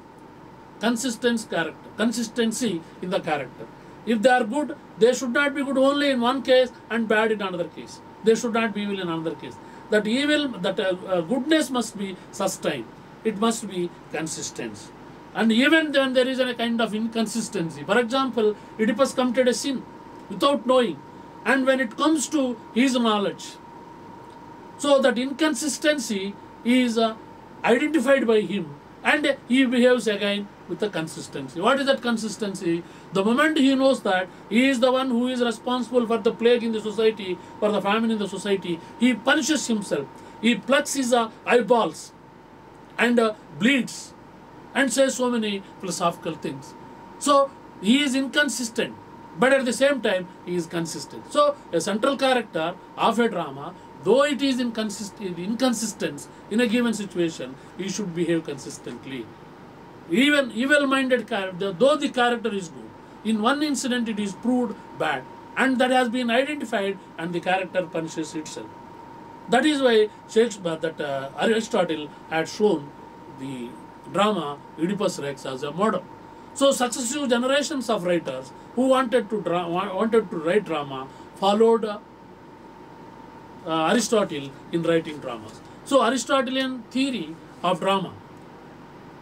Consistency in the character. If they are good, they should not be good only in one case and bad in another case. They should not be evil in another case. That goodness must be sustained. It must be consistent. And even then there is a kind of inconsistency. For example, Oedipus committed a sin without knowing. And when it comes to his knowledge, so that inconsistency is identified by him, and he behaves again with the consistency. What is that consistency? The moment he knows that he is the one who is responsible for the plague in the society, for the famine in the society, he punishes himself. He plucks his eyeballs and bleeds and says so many philosophical things. So he is inconsistent, but at the same time he is consistent. So a central character of a drama, though it is inconsistent in a given situation, he should behave consistently. Even evil-minded character, though the character is good, in one incident it is proved bad, and that has been identified, and the character punishes itself. That is why Aristotle had shown the drama Oedipus Rex as a model. So successive generations of writers who wanted to write drama followed Aristotle in writing dramas. So Aristotelian theory of drama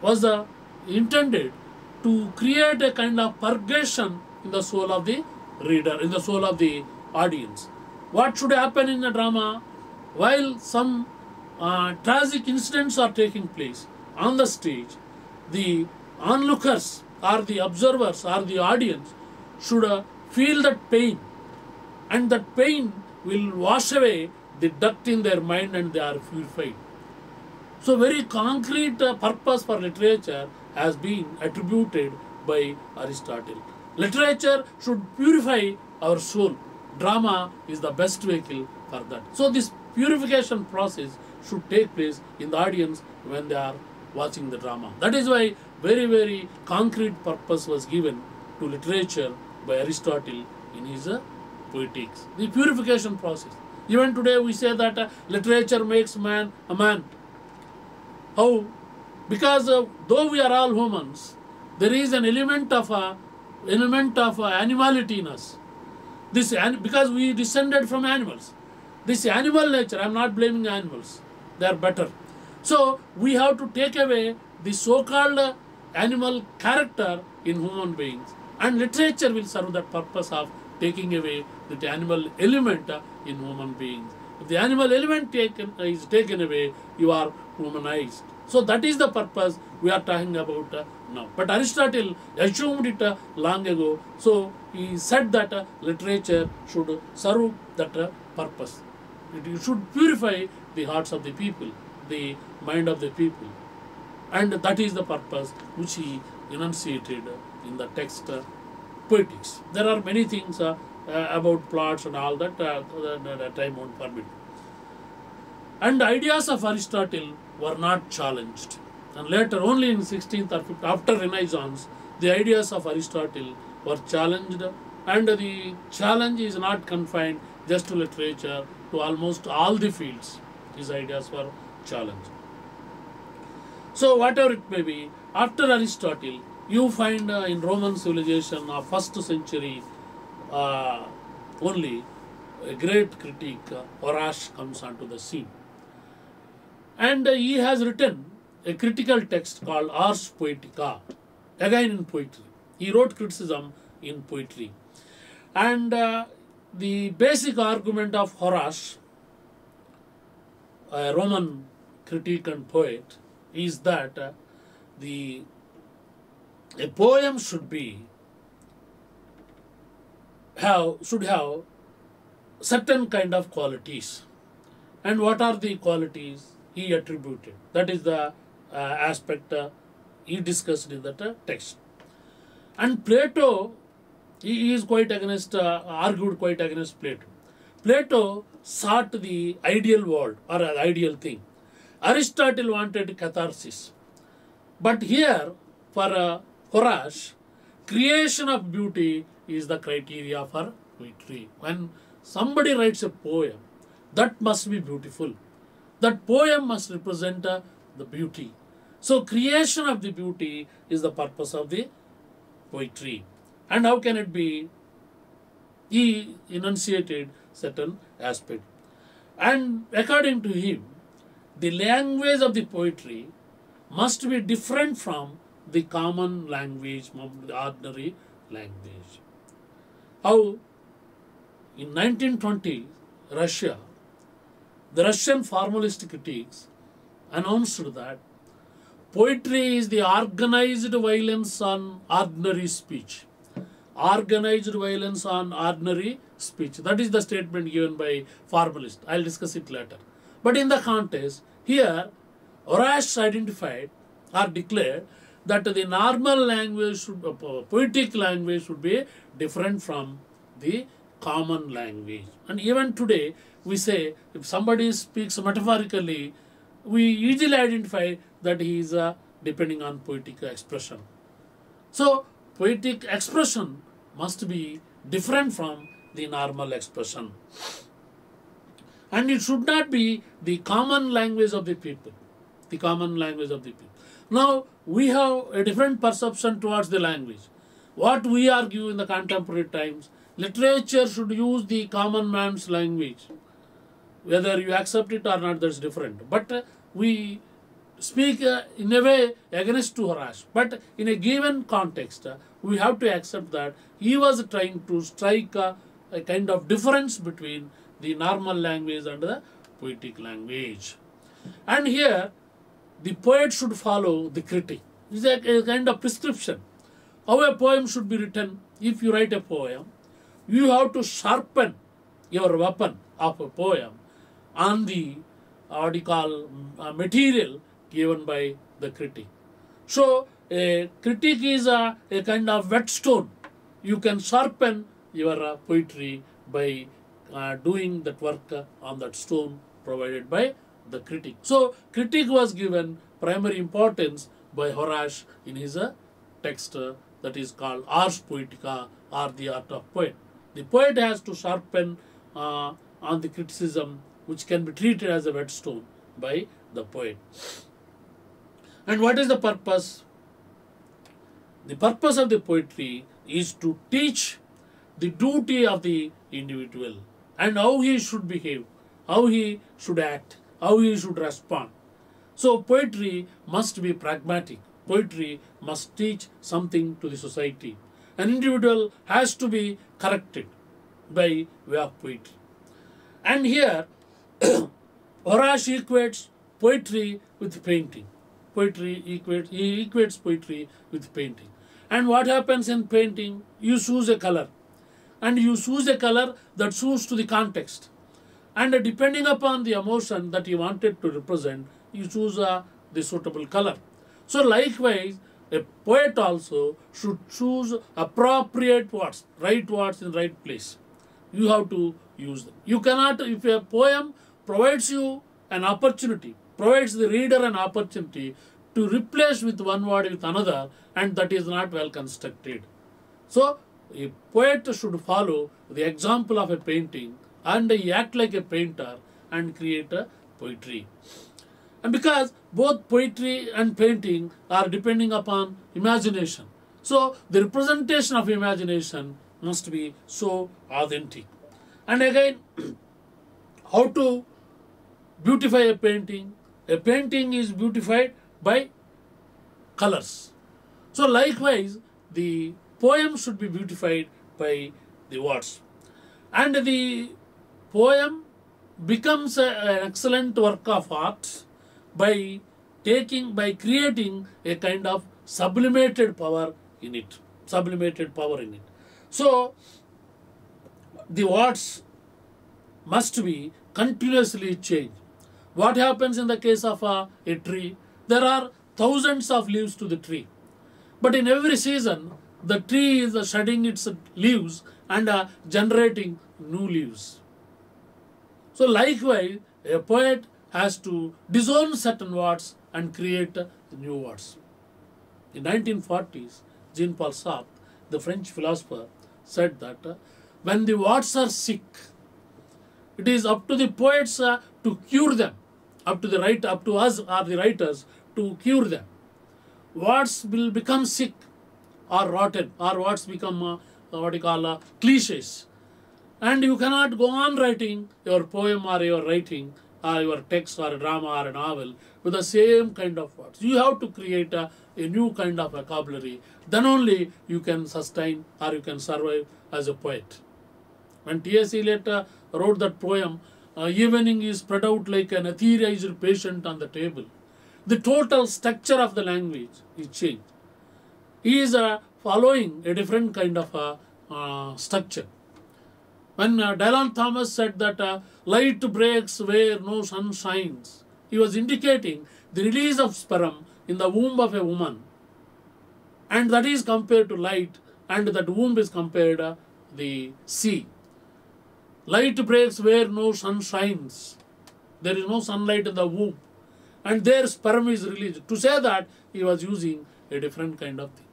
was intended to create a kind of purgation in the soul of the reader, in the soul of the audience. What should happen in a drama? While some tragic incidents are taking place on the stage, the onlookers or the observers or the audience should feel that pain, and that pain will wash away the dirt in their mind and they are purified. So very concrete purpose for literature has been attributed by Aristotle. Literature should purify our soul. Drama is the best vehicle for that. So this purification process should take place in the audience when they are watching the drama. That is why very, very concrete purpose was given to literature by Aristotle in his Poetics. The purification process. Even today we say that literature makes man a man. How? Because though we are all humans, there is an element of animality in us. Because we descended from animals. This animal nature, I am not blaming animals. They are better. So we have to take away the so-called animal character in human beings, and literature will serve that purpose of taking away the animal element in human beings. If the animal element is taken away, you are humanized. So that is the purpose we are talking about now. But Aristotle assumed it long ago. So he said that literature should serve that purpose. It should purify the hearts of the people, the mind of the people. And that is the purpose which he enunciated in the text Poetics. There are many things about plots and all that time won't permit. And ideas of Aristotle were not challenged. And later, only in 16th or 15th, after Renaissance, the ideas of Aristotle were challenged. And the challenge is not confined just to literature, to almost all the fields. His ideas were challenged. So whatever it may be, after Aristotle, you find in Roman civilization of 1st century only a great critic, Horace, comes onto the scene. And he has written a critical text called Ars Poetica, again in poetry. He wrote criticism in poetry. And the basic argument of Horace, a Roman critic and poet, is that a poem should have certain kind of qualities. And what are the qualities he attributed? That is the aspect he discussed in that text. And Plato, he is quite against, argued quite against Plato. Plato sought the ideal world or the ideal thing. Aristotle wanted catharsis. But here, for Horace, creation of beauty is the criteria for poetry. When somebody writes a poem, that must be beautiful. That poem must represent the beauty. So creation of the beauty is the purpose of the poetry. And how can it be? He enunciated certain aspect. And according to him, the language of the poetry must be different from the common language, the ordinary language. How in 1920, Russia, the Russian formalist critics announced that poetry is the organized violence on ordinary speech. Organized violence on ordinary speech. That is the statement given by formalists. I'll discuss it later. But in the context, here, Horace identified or declared that the normal language, poetic language should be different from the common language. And even today, we say, if somebody speaks metaphorically, we easily identify that he is depending on poetic expression. So, poetic expression must be different from the normal expression. And it should not be the common language of the people. The common language of the people. Now, we have a different perception towards the language. What we argue in the contemporary times, literature should use the common man's language. Whether you accept it or not, that's different. But we speak in a way against to Horace. But in a given context, we have to accept that he was trying to strike a kind of difference between the normal language and the poetic language. And here, the poet should follow the critic. It's a kind of prescription. How a poem should be written. If you write a poem, you have to sharpen your weapon of a poem on the material given by the critic. So, a critic is a kind of whetstone. You can sharpen your poetry by doing that work on that stone provided by the critic. So, critic was given primary importance by Horace in his text that is called Ars Poetica, or the art of poet. The poet has to sharpen on the criticism which can be treated as a whetstone by the poet. And what is the purpose? The purpose of the poetry is to teach the duty of the individual and how he should behave, how he should act, how he should respond. So poetry must be pragmatic. Poetry must teach something to the society. An individual has to be corrected by way of poetry. And here, Horace equates poetry with painting. He equates poetry with painting. And what happens in painting? You choose a color. And you choose a color that suits to the context. And depending upon the emotion that you wanted to represent, you choose the suitable color. So likewise, a poet also should choose appropriate words, right words in right place. You have to use them. You cannot, if a poem provides you an opportunity, provides the reader an opportunity to replace with one word with another, and that is not well constructed. So, a poet should follow the example of a painting and act like a painter and create a poetry. And because both poetry and painting are depending upon imagination, so the representation of imagination must be so authentic. And again, how to beautify a painting? A painting is beautified by colors. So likewise, the poem should be beautified by the words. And the poem becomes an excellent work of art by creating a kind of sublimated power in it. So the words must be continuously changed. What happens in the case of a tree? There are thousands of leaves to the tree. But in every season, the tree is shedding its leaves and generating new leaves. So likewise, a poet has to disown certain words and create new words. In 1940s, Jean-Paul Sartre, the French philosopher, said that when the words are sick, it is up to the poets to cure them, up to us or the writers to cure them. Words will become sick or rotten, or words become cliches. And you cannot go on writing your poem or your writing or your text or a drama or a novel with the same kind of words. You have to create a new kind of vocabulary. Then only you can sustain or you can survive as a poet. When T.S. Eliot wrote that poem, evening is spread out like an etherealized patient on the table, the total structure of the language is changed. He is following a different kind of structure. When Dylan Thomas said that light breaks where no sun shines, he was indicating the release of sperm in the womb of a woman. And that is compared to light, and that womb is compared to the sea. Light breaks where no sun shines. There is no sunlight in the womb. And there sperm is released. To say that, he was using a different kind of thing.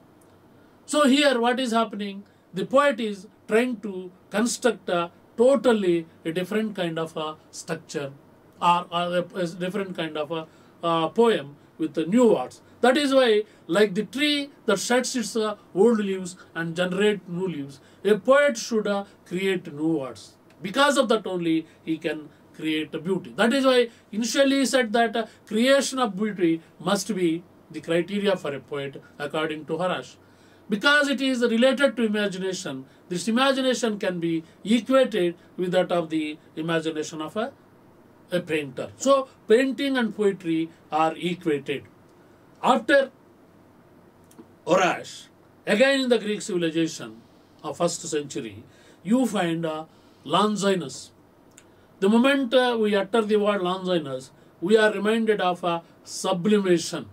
So here what is happening? The poet is trying to construct a totally a different kind of a structure or a different kind of a poem with the new words. That is why, like the tree that sheds its old leaves and generate new leaves, a poet should create new words. Because of that only he can create beauty. That is why initially he said that creation of beauty must be the criteria for a poet according to Horace. Because it is related to imagination, this imagination can be equated with that of the imagination of a painter. So painting and poetry are equated. After Horace, again in the Greek civilization of 1st century, you find Longinus. The moment we utter the word Longinus, we are reminded of sublimation.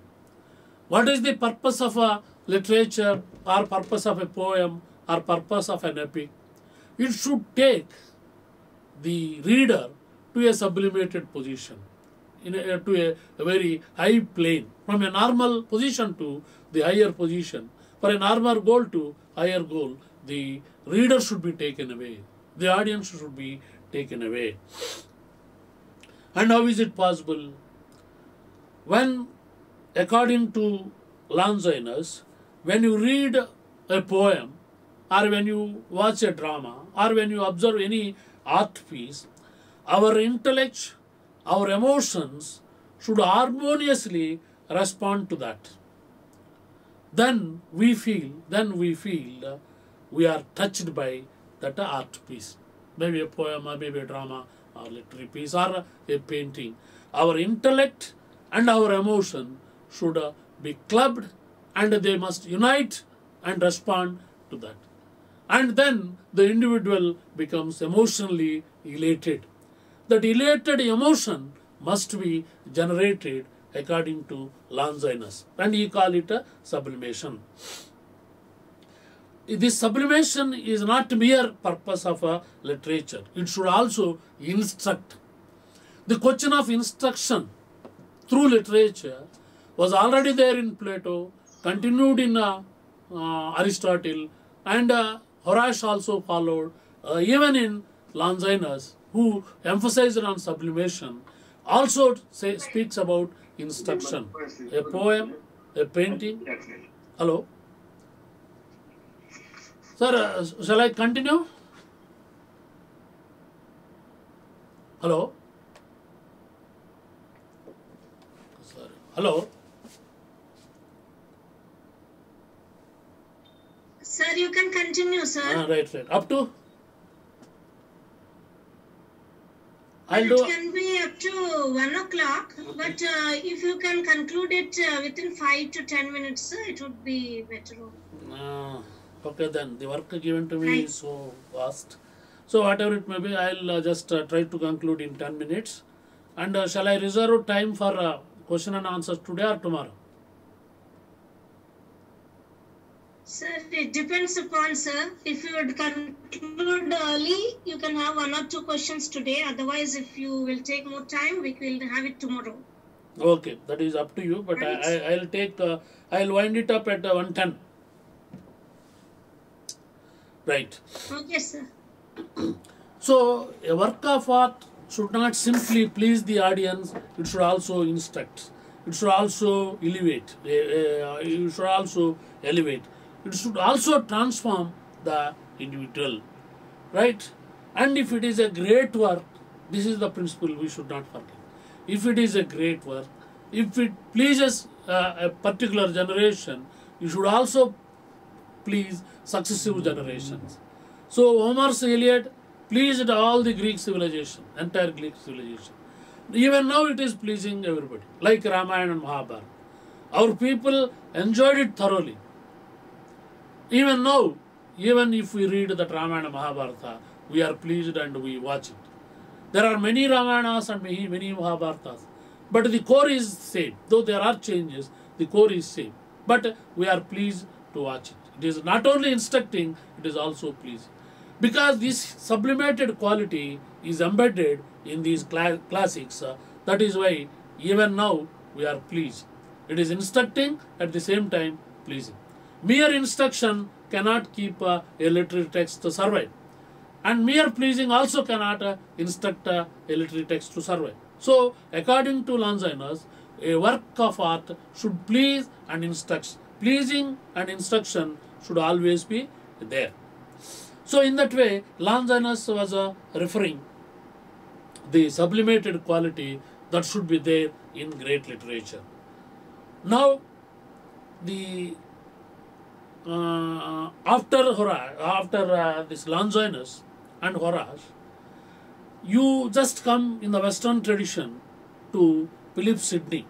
What is the purpose of a literature or purpose of a poem or purpose of an epic? It should take the reader to a sublimated position, to a very high plane, from a normal position to the higher position. For a normal goal to higher goal, the reader should be taken away. The audience should be taken away. And how is it possible? When, according to Longinus, when you read a poem, or when you watch a drama, or when you observe any art piece, our intellect, our emotions should harmoniously respond to that. Then we feel we are touched by that art piece. Maybe a poem, or maybe a drama, or literary piece or a painting. Our intellect and our emotion should be clubbed, and they must unite and respond to that. And then the individual becomes emotionally elated. That elated emotion must be generated according to Longinus, and he call it a sublimation. This sublimation is not mere purpose of a literature. It should also instruct. The question of instruction through literature was already there in Plato, continued in Aristotle, and Horace also followed, even in Longinus, who emphasized on sublimation, also speaks about instruction. A poem, a painting. Hello? Sir, shall I continue? Hello? Sorry. Hello? Sir, you can continue, sir. Right. Up to? It can be up to 1 o'clock, but if you can conclude it within 5 to 10 minutes, sir, it would be better. Okay, then the work given to me is so vast. So whatever it may be, I'll just try to conclude in 10 minutes. And shall I reserve time for question and answers today or tomorrow? Sir, it depends upon, sir. If you would conclude early, you can have 1 or 2 questions today. Otherwise, if you will take more time, we will have it tomorrow. Okay, that is up to you. But right. I'll wind it up at 1:10. Right. Okay, sir. So, a work of art should not simply please the audience, it should also instruct. It should also elevate. It should also elevate. It should also transform the individual. Right? And if it is a great work, this is the principle we should not forget. If it is a great work, if it pleases a particular generation, you should also please successive generations. So Homer's Iliad pleased all the Greek civilization, entire Greek civilization. Even now it is pleasing everybody, like Ramayana and Mahabharata. Our people enjoyed it thoroughly. Even now, even if we read that Ramayana and Mahabharata, we are pleased and we watch it. There are many Ramayanas and many Mahabharatas, but the core is same. Though there are changes, the core is same. But we are pleased to watch it. It is not only instructing, it is also pleasing. Because this sublimated quality is embedded in these classics. That is why even now we are pleased. It is instructing, at the same time pleasing. Mere instruction cannot keep a literary text to survive. And mere pleasing also cannot instruct a literary text to survive. So, according to Longinus, a work of art should please and instruct. Pleasing and instruction should always be there. So, in that way, Longinus was referring the sublimated quality that should be there in great literature. Now, the after this Longinus and Horace, you just come in the Western tradition to Philip Sidney,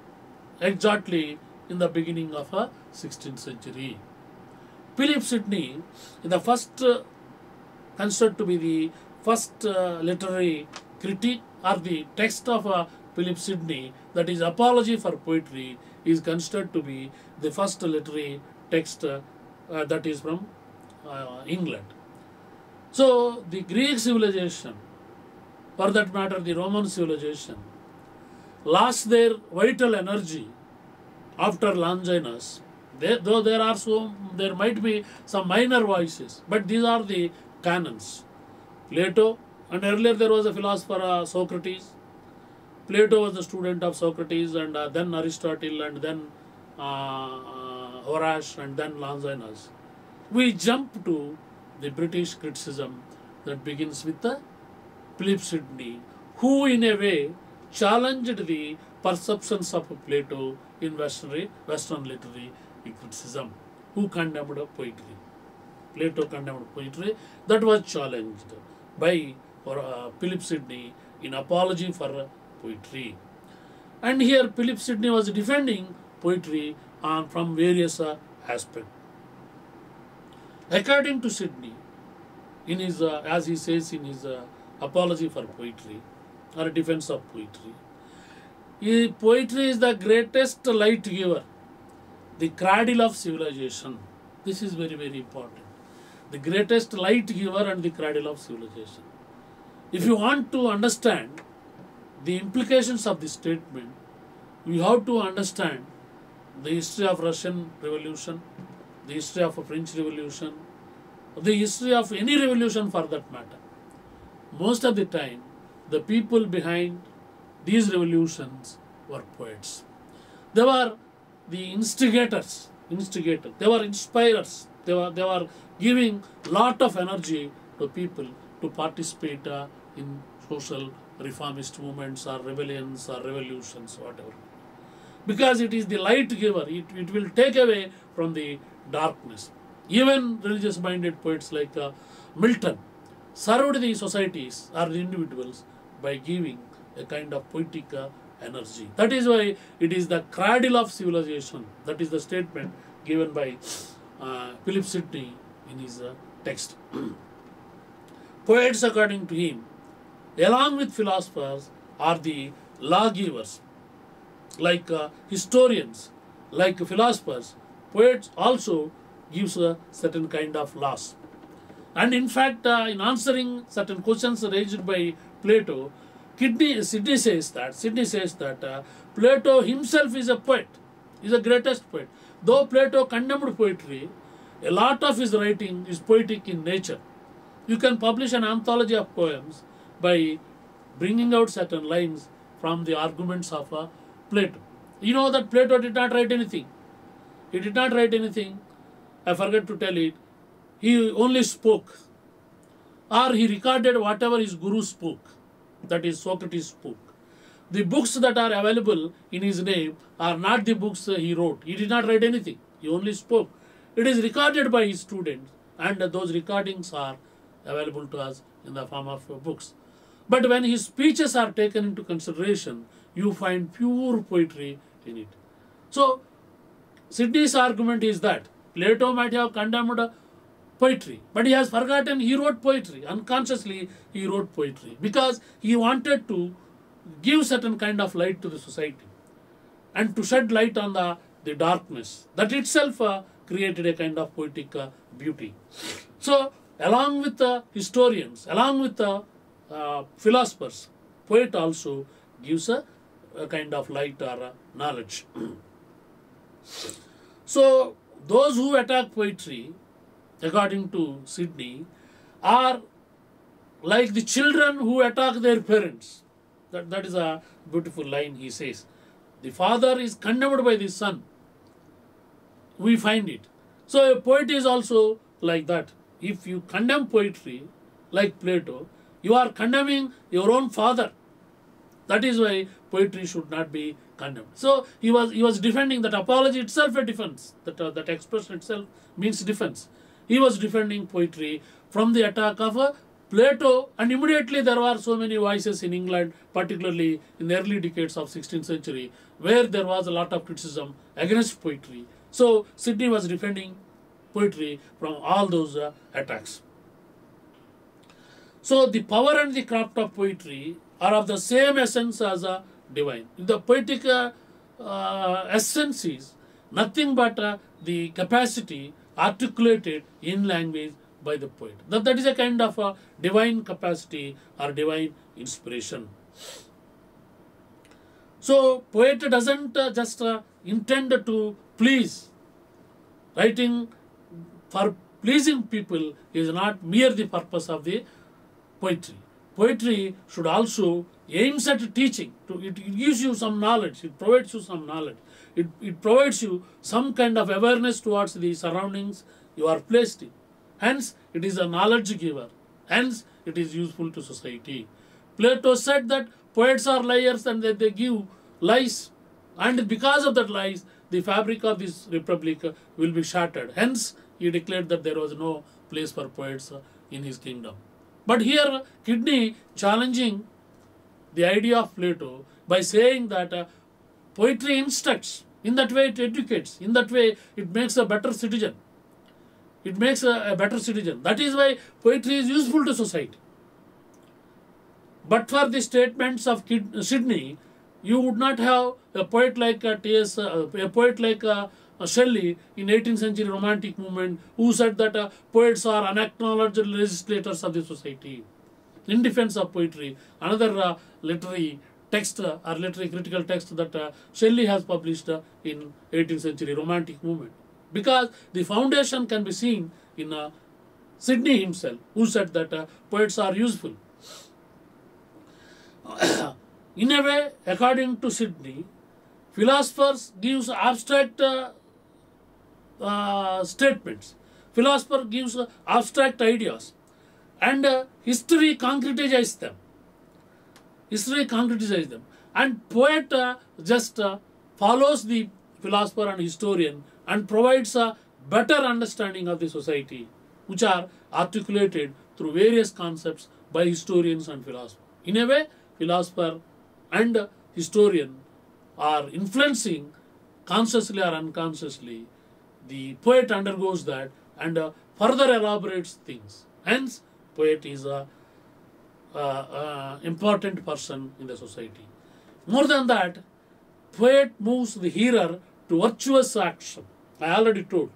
exactly in the beginning of 16th century. Philip Sidney is the first, considered to be the first literary critique, or the text of Philip Sidney, that is Apology for Poetry, is considered to be the first literary text that is from England. So the Greek civilization, for that matter the Roman civilization, lost their vital energy after Longinus. Though there might be some minor voices, but these are the canons. Plato, and earlier there was a philosopher Socrates. Plato was the student of Socrates, and then Aristotle, and then Horace, and then Longinus. We jump to the British criticism that begins with Philip Sidney, who in a way challenged the perceptions of Plato in Western literary criticism, who condemned poetry. Plato condemned poetry, that was challenged by Philip Sidney in apology for poetry. And here Philip Sidney was defending poetry from various aspects. According to Sidney, in his as he says in his apology for poetry or defense of poetry, poetry is the greatest light giver, the cradle of civilization. This is very, very important. The greatest light giver and the cradle of civilization. If you want to understand the implications of this statement, we have to understand the history of Russian Revolution, the history of a French Revolution, the history of any revolution for that matter. Most of the time, the people behind these revolutions were poets. They were the instigators. They were inspirers. They were giving lot of energy to people to participate in social reformist movements or rebellions or revolutions, whatever. Because it is the light giver, it will take away from the darkness. Even religious minded poets like Milton served the societies or the individuals by giving a kind of poetic energy. That is why it is the cradle of civilization. That is the statement given by Philip Sidney in his text. Poets, according to him, along with philosophers, are the lawgivers. Like historians, like philosophers, poets also gives a certain kind of laws. And in fact, in answering certain questions raised by Plato, Sidney says that Plato himself is a poet, is the greatest poet. Though Plato condemned poetry, a lot of his writing is poetic in nature. You can publish an anthology of poems by bringing out certain lines from the arguments of Plato. You know that Plato did not write anything. He did not write anything. I forgot to tell it. He only spoke. Or he recorded whatever his guru spoke. That is, Socrates spoke. The books that are available in his name are not the books he wrote. He did not write anything. He only spoke. It is recorded by his students, and those recordings are available to us in the form of books. But when his speeches are taken into consideration, you find pure poetry in it. So, Sidney's argument is that Plato might have condemned poetry, but he has forgotten he wrote poetry. Unconsciously, he wrote poetry because he wanted to give certain kind of light to the society and to shed light on the darkness. That itself created a kind of poetic beauty. So, along with the historians, along with the philosophers, poet also gives a kind of light or knowledge. So, those who attack poetry, according to Sidney, are like the children who attack their parents. That is a beautiful line he says. The father is condemned by the son. We find it. So a poet is also like that. If you condemn poetry, like Plato, you are condemning your own father. That is why poetry should not be condemned. So he was defending that apology itself a defense. That expression itself means defense. He was defending poetry from the attack of Plato, and immediately there were so many voices in England, particularly in the early decades of 16th century, where there was a lot of criticism against poetry. So Sidney was defending poetry from all those attacks. So the power and the craft of poetry are of the same essence as a divine. The poetic essence is nothing but the capacity articulated in language by the poet. That is a kind of a divine capacity or divine inspiration. So poet doesn't just intend to please. Writing for pleasing people is not mere the purpose of the poetry. Poetry should also aims at teaching. It gives you some knowledge. It provides you some knowledge. It provides you some kind of awareness towards the surroundings you are placed in. Hence, it is a knowledge giver. Hence, it is useful to society. Plato said that poets are liars and that they give lies. And because of that lies, the fabric of this republic will be shattered. Hence, he declared that there was no place for poets in his kingdom. But here, Sidney challenging the idea of Plato by saying that poetry instructs, in that way it educates, in that way it makes a better citizen. It makes a better citizen. That is why poetry is useful to society. But for the statements of Sydney, you would not have a poet like a poet like Shelley in 18th century Romantic movement who said that poets are unacknowledged legislators of the society. In defense of poetry, another literary text or literary critical text that Shelley has published in 18th century Romantic movement. Because the foundation can be seen in Sydney himself, who said that poets are useful. In a way, according to Sydney, philosophers gives abstract statements. Philosopher gives abstract ideas, and history concretizes them. History concretizes them, and poet just follows the philosopher and historian and provides a better understanding of the society, which are articulated through various concepts by historians and philosophers. In a way, philosopher and historian are influencing, consciously or unconsciously. The poet undergoes that and further elaborates things. Hence, poet is a important person in the society. More than that, poet moves the hearer to virtuous action. I already told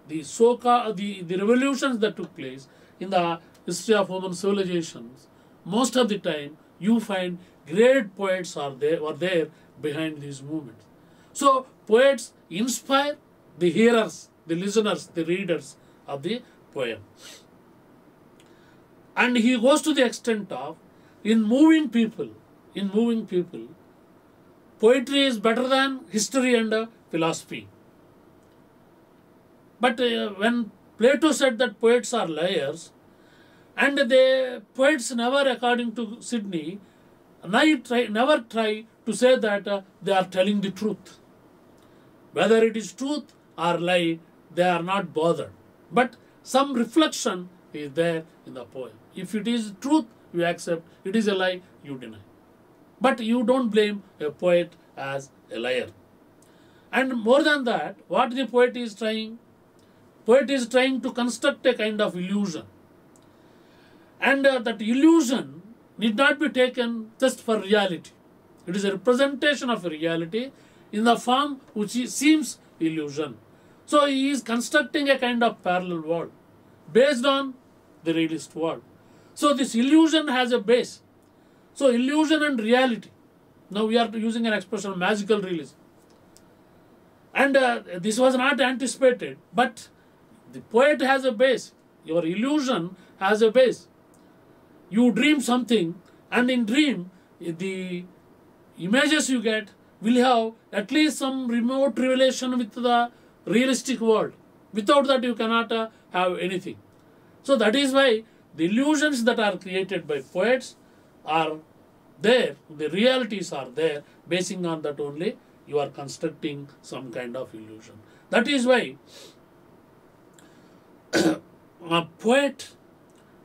the the revolutions that took place in the history of human civilizations. Most of the time, you find great poets were there behind these movements. So poets inspire the hearers, the listeners, the readers of the poem. And he goes to the extent of, in moving people, poetry is better than history and philosophy. But when Plato said that poets are liars, and the poets never, according to Sydney, never try to say that they are telling the truth. Whether it is truth or lie, they are not bothered. But some reflection is there in the poem. If it is truth, you accept. It is a lie, you deny. But you don't blame a poet as a liar. And more than that, what the poet is trying? Poet is trying to construct a kind of illusion. And that illusion need not be taken just for reality. It is a representation of a reality in the form which seems illusion. So he is constructing a kind of parallel world based on the realist world. So this illusion has a base. So illusion and reality. Now we are using an expression, magical realism. And this was not anticipated, but the poet has a base. Your illusion has a base. You dream something, and in dream, the images you get will have at least some remote relation with the realistic world. Without that, you cannot have anything. So that is why the illusions that are created by poets are there, the realities are there, basing on that only you are constructing some kind of illusion. That is why poet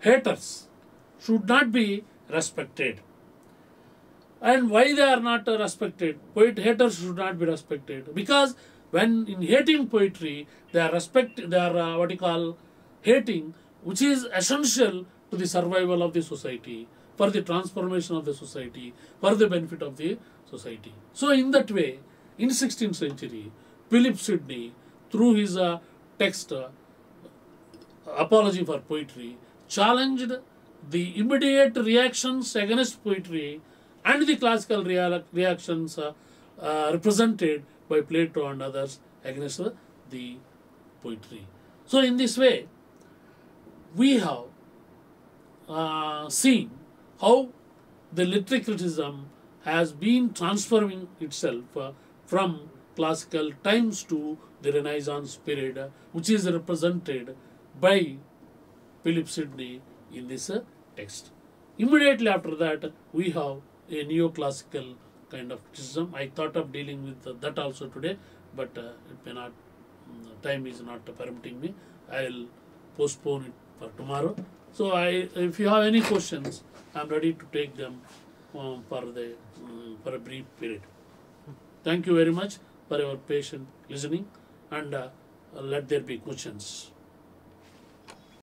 haters should not be respected. And why they are not respected? Poet haters should not be respected. Because when in hating poetry, they are hating, which is essential to the survival of the society, for the transformation of the society, for the benefit of the society. So in that way, in 16th century, Philip Sidney, through his text, Apology for Poetry, challenged the immediate reactions against poetry and the classical reactions represented by Plato and others against the poetry. So in this way, we have seen how the literary criticism has been transforming itself from classical times to the Renaissance period, which is represented by Philip Sidney in this text. Immediately after that, we have a neoclassical kind of criticism. I thought of dealing with that also today, but it may not, time is not permitting me. I will postpone it for tomorrow. So if you have any questions, I am ready to take them for a brief period. Thank you very much for your patient listening, and let there be questions.